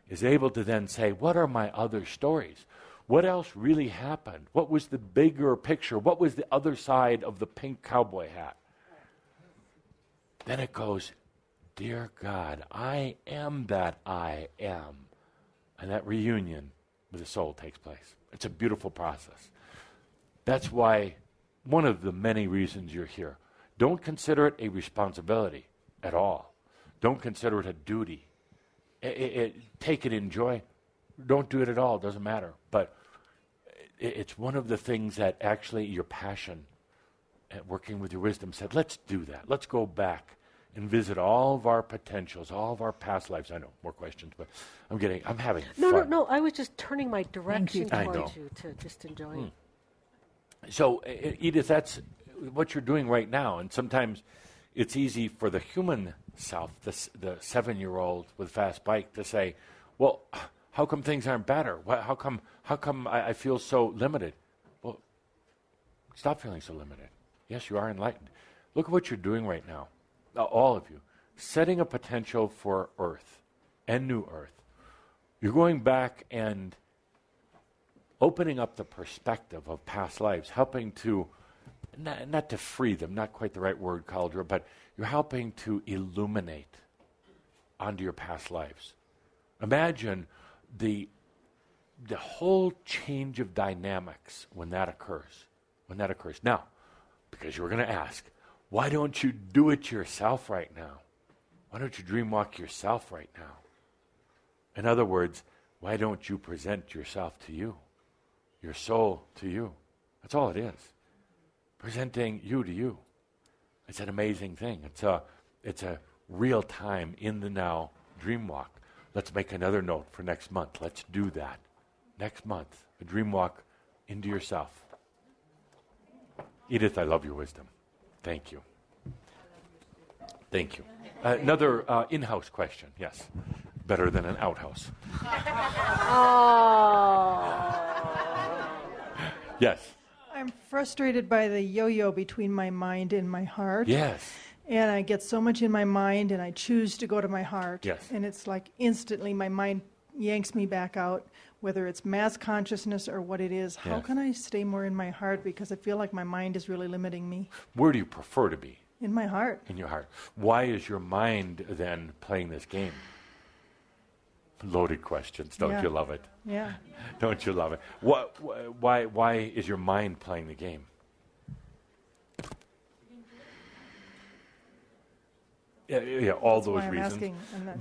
is able to then say, what are my other stories? What else really happened? What was the bigger picture? What was the other side of the pink cowboy hat? Then it goes, dear God, I am that I am. And that reunion with the soul takes place. It's a beautiful process. That's why one of the many reasons you're here. Don't consider it a responsibility at all. Don't consider it a duty. Take it in joy. Don't do it at all. It doesn't matter. But it's one of the things that actually your passion at working with your wisdom said, let's do that. Let's go back and visit all of our potentials, all of our past lives. I know, more questions, but I'm having fun. No. I was just turning my direction I towards know. you to just enjoy it. So, Edith, that's what you're doing right now. And sometimes it's easy for the human self, the 7-year-old with fast bike, to say, well, how come things aren't better? How come I feel so limited? Well, stop feeling so limited. Yes, you are enlightened. Look at what you're doing right now, all of you, setting a potential for Earth and new Earth. You're going back and opening up the perspective of past lives, helping to, not to free them, not quite the right word, Cauldra, but you're helping to illuminate onto your past lives. Imagine the whole change of dynamics when that occurs. Now, because you're going to ask, why don't you do it yourself right now? Why don't you dream walk yourself right now? In other words, why don't you present yourself to you, your soul to you? That's all it is. Presenting you to you. It's an amazing thing. It's a real time, in the now dream walk. Let's make another note for next month. Let's do that. Next month, a dream walk into yourself. Edith, I love your wisdom. Thank you. Thank you. Another in-house question. Yes. Better than an outhouse. Yes. I'm frustrated by the yo-yo between my mind and my heart. Yes. And I get so much in my mind, and I choose to go to my heart. Yes. And it's like instantly my mind yanks me back out, whether it's mass consciousness or what it is. How can I stay more in my heart? Because I feel like my mind is really limiting me. Where do you prefer to be? In my heart. In your heart. Why is your mind then playing this game? Loaded questions. Don't you love it? Yeah. Don't you love it? Why is your mind playing the game? Yeah, all those I'm reasons. asking. I'm not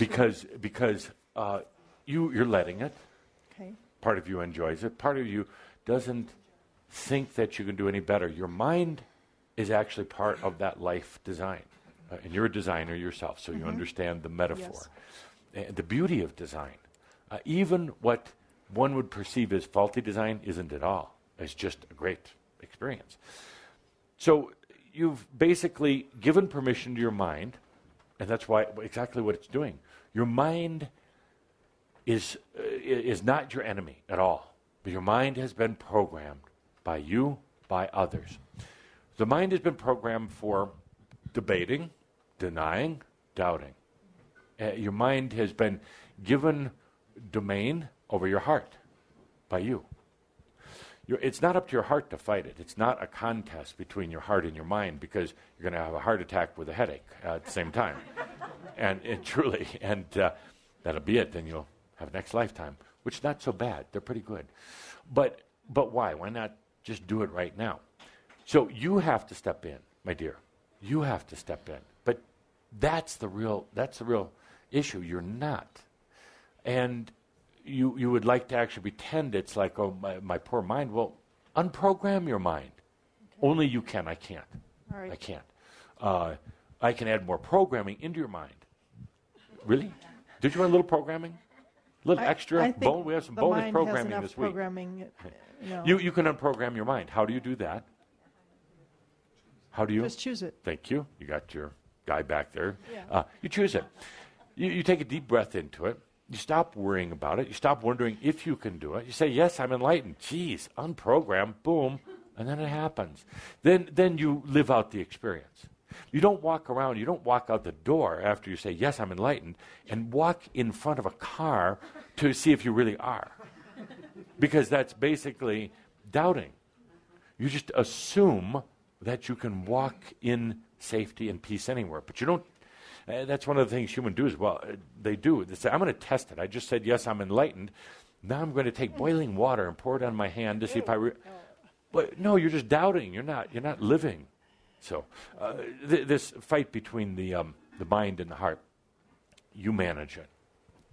because you're letting it. Okay. Part of you enjoys it. Part of you doesn't think that you can do any better. Your mind is actually part of that life design. And you're a designer yourself, so you understand the metaphor. Yes. The beauty of design. Even what one would perceive as faulty design isn't at all. It's just a great experience. So you've basically given permission to your mind, and that's exactly what it's doing. Your mind is not your enemy at all. But your mind has been programmed by you, by others. The mind has been programmed for debating, denying, doubting. Your mind has been given domain over your heart by you. It's not up to your heart to fight it. It's not a contest between your heart and your mind, because you're going to have a heart attack with a headache at the same time. And that'll be it. Then you'll have next lifetime, which is not so bad. They're pretty good. But why? Why not just do it right now? So you have to step in, my dear. You have to step in. But that's the real issue. You're not. And you would like to actually pretend it's like, oh, my poor mind. Well, unprogram your mind. Okay. Only you can. I can't. All right. I can't. I can add more programming into your mind. Really? Did you want a little programming? little extra I think we have some the bonus mind programming has enough this week. Programming, You can unprogram your mind. How do you do that? How do you? Just choose it. Thank you. You got your guy back there. Yeah. You choose it. You take a deep breath into it. You stop worrying about it. You stop wondering if you can do it. You say, yes, I'm enlightened. Geez, unprogram, boom, and then it happens. Then you live out the experience. You don't walk around, you don't walk out the door after you say, yes, I'm enlightened, and walk in front of a car to see if you really are. Because that's basically doubting. You just assume that you can walk in safety and peace anywhere. But you don't. That's one of the things humans do as well. They do. They say, I'm going to test it. I just said, yes, I'm enlightened. Now I'm going to take boiling water and pour it on my hand to see if I... But no, you're just doubting. You're not living. So this fight between the mind and the heart, you manage it.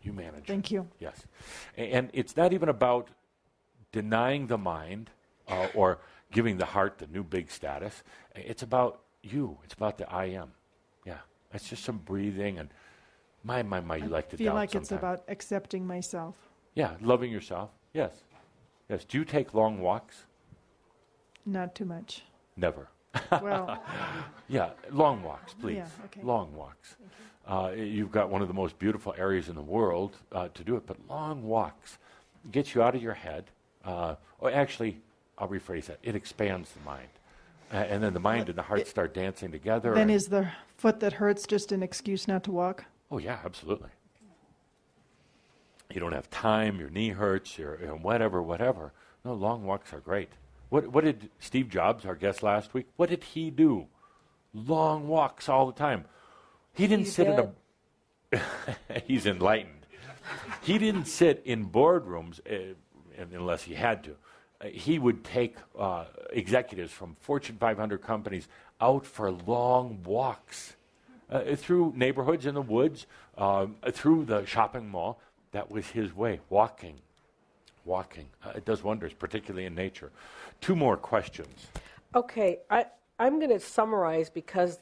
You manage it. Thank you. Yes. And it's not even about denying the mind or giving the heart the new big status. It's about you. It's about the I am. Yeah. It's just some breathing and my, you like to doubt I feel like sometimes. it's about accepting myself. Yeah, loving yourself. Yes. Yes. Do you take long walks? Not too much. Never. Well, Yeah, long walks, please. Yeah, okay. Long walks. You've got one of the most beautiful areas in the world to do it, but long walks get you out of your head. Or actually, I'll rephrase that. It expands the mind. And then the mind and the heart start dancing together. then is the foot that hurts just an excuse not to walk? Oh, yeah, absolutely. You don't have time, your knee hurts, whatever. No, long walks are great. What did Steve Jobs, our guest last week, what did he do? Long walks all the time. He didn't sit in a... He's enlightened. He didn't sit in boardrooms unless he had to. He would take executives from Fortune 500 companies out for long walks through neighborhoods in the woods, through the shopping mall. That was his way, walking. It does wonders, particularly in nature. 2 more questions. Okay, I'm going to summarize because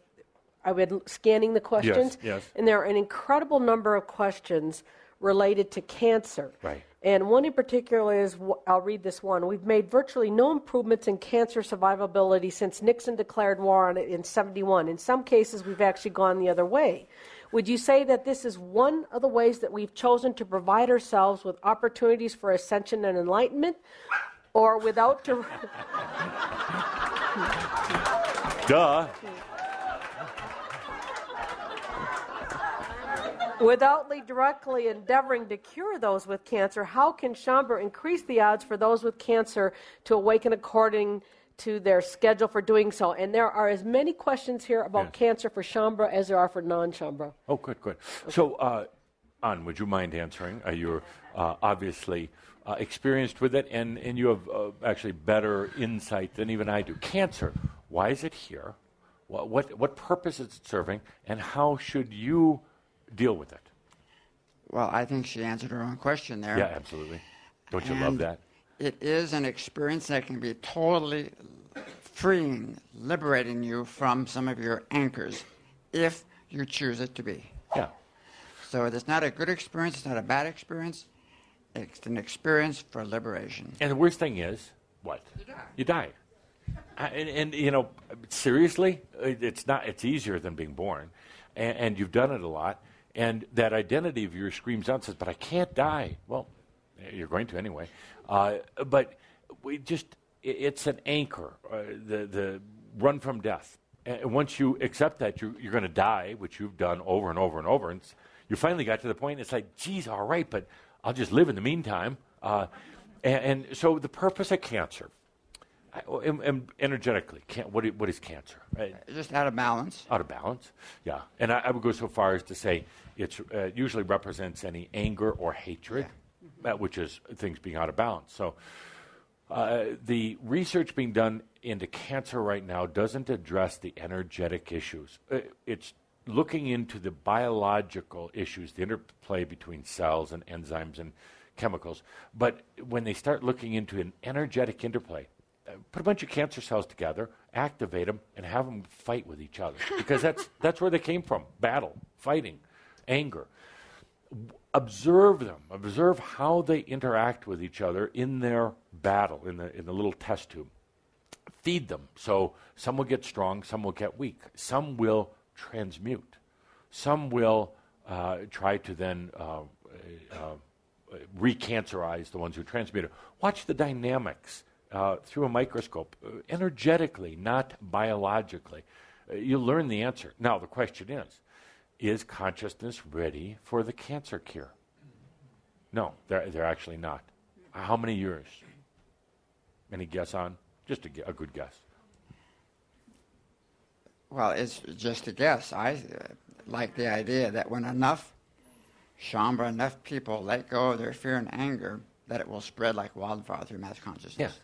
I've been scanning the questions, Yes. and there are an incredible number of questions related to cancer. Right. And one in particular is, I'll read this one. We've made virtually no improvements in cancer survivability since Nixon declared war on it in 1971. In some cases, we've actually gone the other way. Would you say that this is one of the ways that we've chosen to provide ourselves with opportunities for ascension and enlightenment? Or without... Duh. Without directly endeavoring to cure those with cancer, how can Shaumbra increase the odds for those with cancer to awaken according to their schedule for doing so? And there are as many questions here about cancer for Shaumbra as there are for non-Shaumbra. Oh, good. Okay. So, Ann, would you mind answering? You're obviously experienced with it, and you have actually better insight than even I do. Cancer, why is it here? What purpose is it serving, and how should you deal with it? Well, I think she answered her own question there. Yeah, absolutely. Don't you love that? It is an experience that can be totally freeing, liberating you from some of your anchors, if you choose it to be. Yeah. So it's not a good experience, it's not a bad experience, it's an experience for liberation. And the worst thing is, what? You die. And you know, seriously, it's easier than being born. And you've done it a lot. And that identity of yours screams out and says, but I can't die. Well, you're going to anyway. But it's an anchor, the run from death. And once you accept that, you're going to die, which you've done over and over and over. And you finally got to the point, it's like, geez, all right, but I'll just live in the meantime. And so the purpose of cancer, energetically, what is cancer? Just out of balance. Out of balance, yeah. And I would go so far as to say it usually represents any anger or hatred, which is things being out of balance. So the research being done into cancer right now doesn't address the energetic issues. It's looking into the biological issues, the interplay between cells and enzymes and chemicals. But when they start looking into an energetic interplay, put a bunch of cancer cells together, activate them, and have them fight with each other. Because that's where they came from. Battle, fighting, anger. observe them. Observe how they interact with each other in their battle, in the little test tube. Feed them. So some will get strong, some will get weak. Some will transmute. Some will try to then recancerize the ones who transmute it. Watch the dynamics through a microscope, energetically, not biologically. You'll learn the answer. Now, the question is consciousness ready for the cancer cure? No, they're actually not. How many years? Any guess on? Just a good guess. Well, it's just a guess. I like the idea that when enough people let go of their fear and anger, that it will spread like wildfire through mass consciousness. Yes.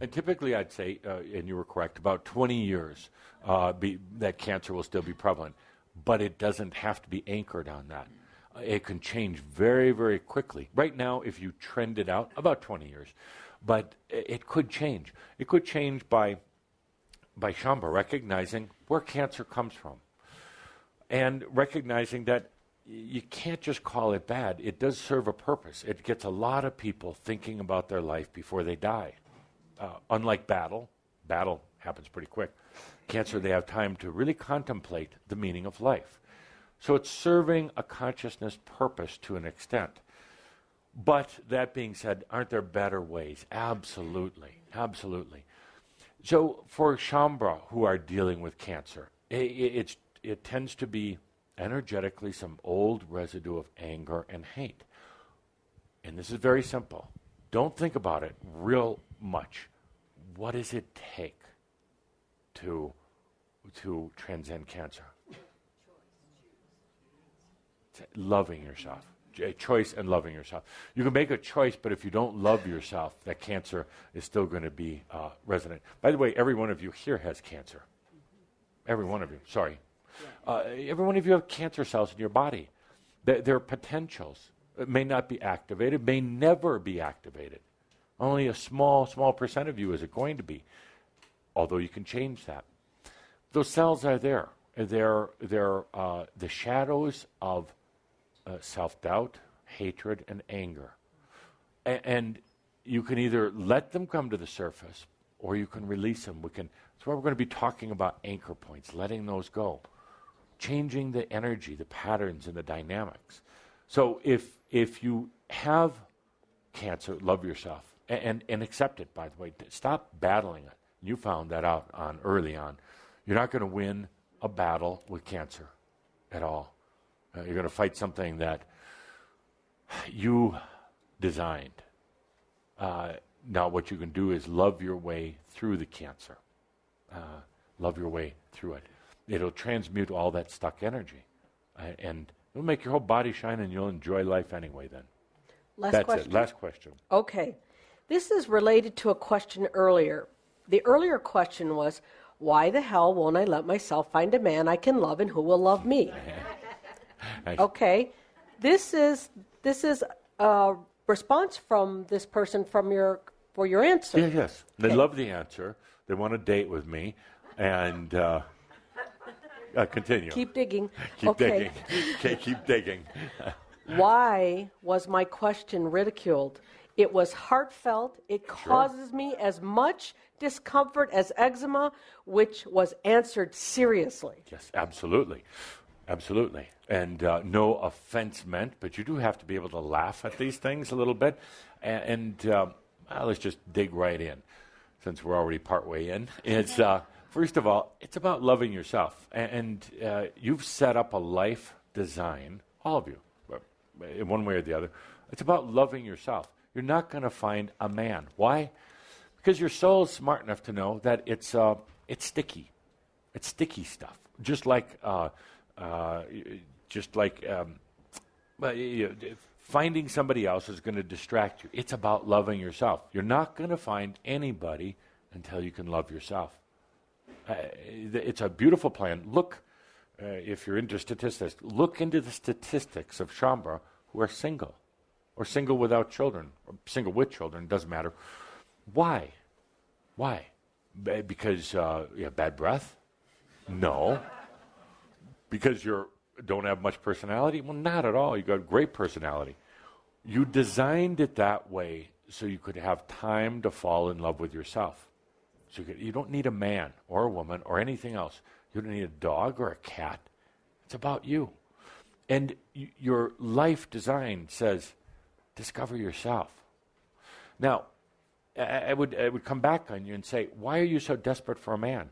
And typically I'd say, and you were correct, about 20 years that cancer will still be prevalent. But it doesn't have to be anchored on that. It can change very, very quickly. Right now, if you trend it out, about 20 years. But it could change. It could change by Shambha recognizing where cancer comes from. And recognizing that you can't just call it bad. It does serve a purpose. It gets a lot of people thinking about their life before they die. Unlike battle happens pretty quick. Cancer, they have time to really contemplate the meaning of life. So it's serving a consciousness purpose to an extent. But that being said, aren't there better ways? Absolutely, absolutely. So for Shambha who are dealing with cancer, it tends to be energetically some old residue of anger and hate. And this is very simple. Don't think about it real much. What does it take to transcend cancer? Loving yourself. A choice and loving yourself. You can make a choice, but if you don't love yourself, that cancer is still going to be resident. By the way, every one of you here has cancer. Every one of you. Sorry. Every one of you have cancer cells in your body. They're potentials. It may not be activated, may never be activated. Only a small percent of you is it going to be, although you can change that. Those cells are there. They're the shadows of self-doubt, hatred, and anger. And you can either let them come to the surface or you can release them. That's why we're going to be talking about anchor points, letting those go, changing the energy, the patterns, and the dynamics. So if you have cancer, love yourself and accept it, by the way. Stop battling it. You found that out early on. You're not going to win a battle with cancer at all. You're going to fight something that you designed. Now what you can do is love your way through the cancer. Love your way through it. It'll transmute all that stuck energy. And it'll make your whole body shine and you'll enjoy life anyway then. That's it. Last question. Okay. This is related to a question earlier. The earlier question was, why the hell won't I let myself find a man I can love and who will love me? Okay. This is a response from this person for your answer. Yes. They love the answer. They want to date with me. And continue. Keep digging. Keep digging. Okay, keep digging. Why was my question ridiculed? It was heartfelt. It causes me as much discomfort as eczema, which was answered seriously. Yes, absolutely. Absolutely. And no offense meant, but you do have to be able to laugh at these things a little bit. And let's just dig right in, since we're already partway in. It's first of all, it's about loving yourself. And you've set up a life design, all of you, in one way or the other. It's about loving yourself. You're not going to find a man. Why? Because your soul is smart enough to know that it's sticky. It's sticky stuff. Just like finding somebody else is going to distract you. It's about loving yourself. You're not going to find anybody until you can love yourself. It's a beautiful plan. Look, if you're into statistics, look into the statistics of Shambha who are single, or single without children, or single with children, doesn't matter. Why? Why? Because you have bad breath? No. Because you're don't have much personality? Well, not at all. You got great personality. You designed it that way so you could have time to fall in love with yourself. So you don't need a man or a woman or anything else. You don't need a dog or a cat. It's about you. And your life design says, discover yourself. Now, I would come back on you and say, why are you so desperate for a man?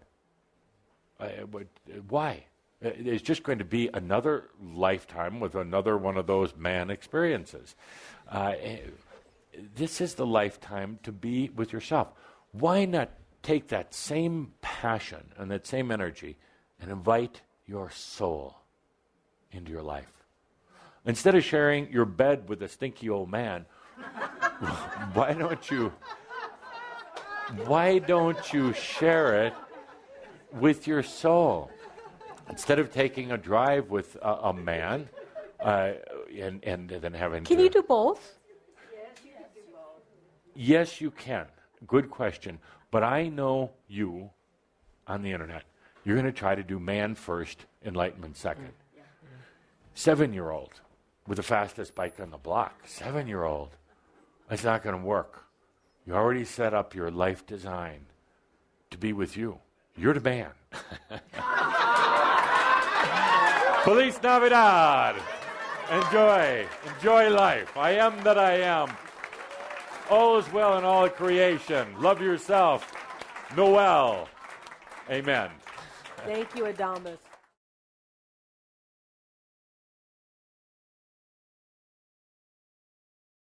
Why? It's just going to be another lifetime with another one of those man experiences. This is the lifetime to be with yourself. Why not take that same passion and that same energy and invite your soul into your life? Instead of sharing your bed with a stinky old man, why don't you share it with your soul? Instead of taking a drive with a man and then having Can you do both? Yes, you can. Good question. But I know you on the internet. You're going to try to do man first, enlightenment second. 7-year-old with the fastest bike on the block. 7-year-old. That's not going to work. You already set up your life design to be with you. You're the man. Feliz Navidad. Enjoy life. I am that I am. All is well in all creation. Love yourself. Noel. Amen. Thank you, Adamus.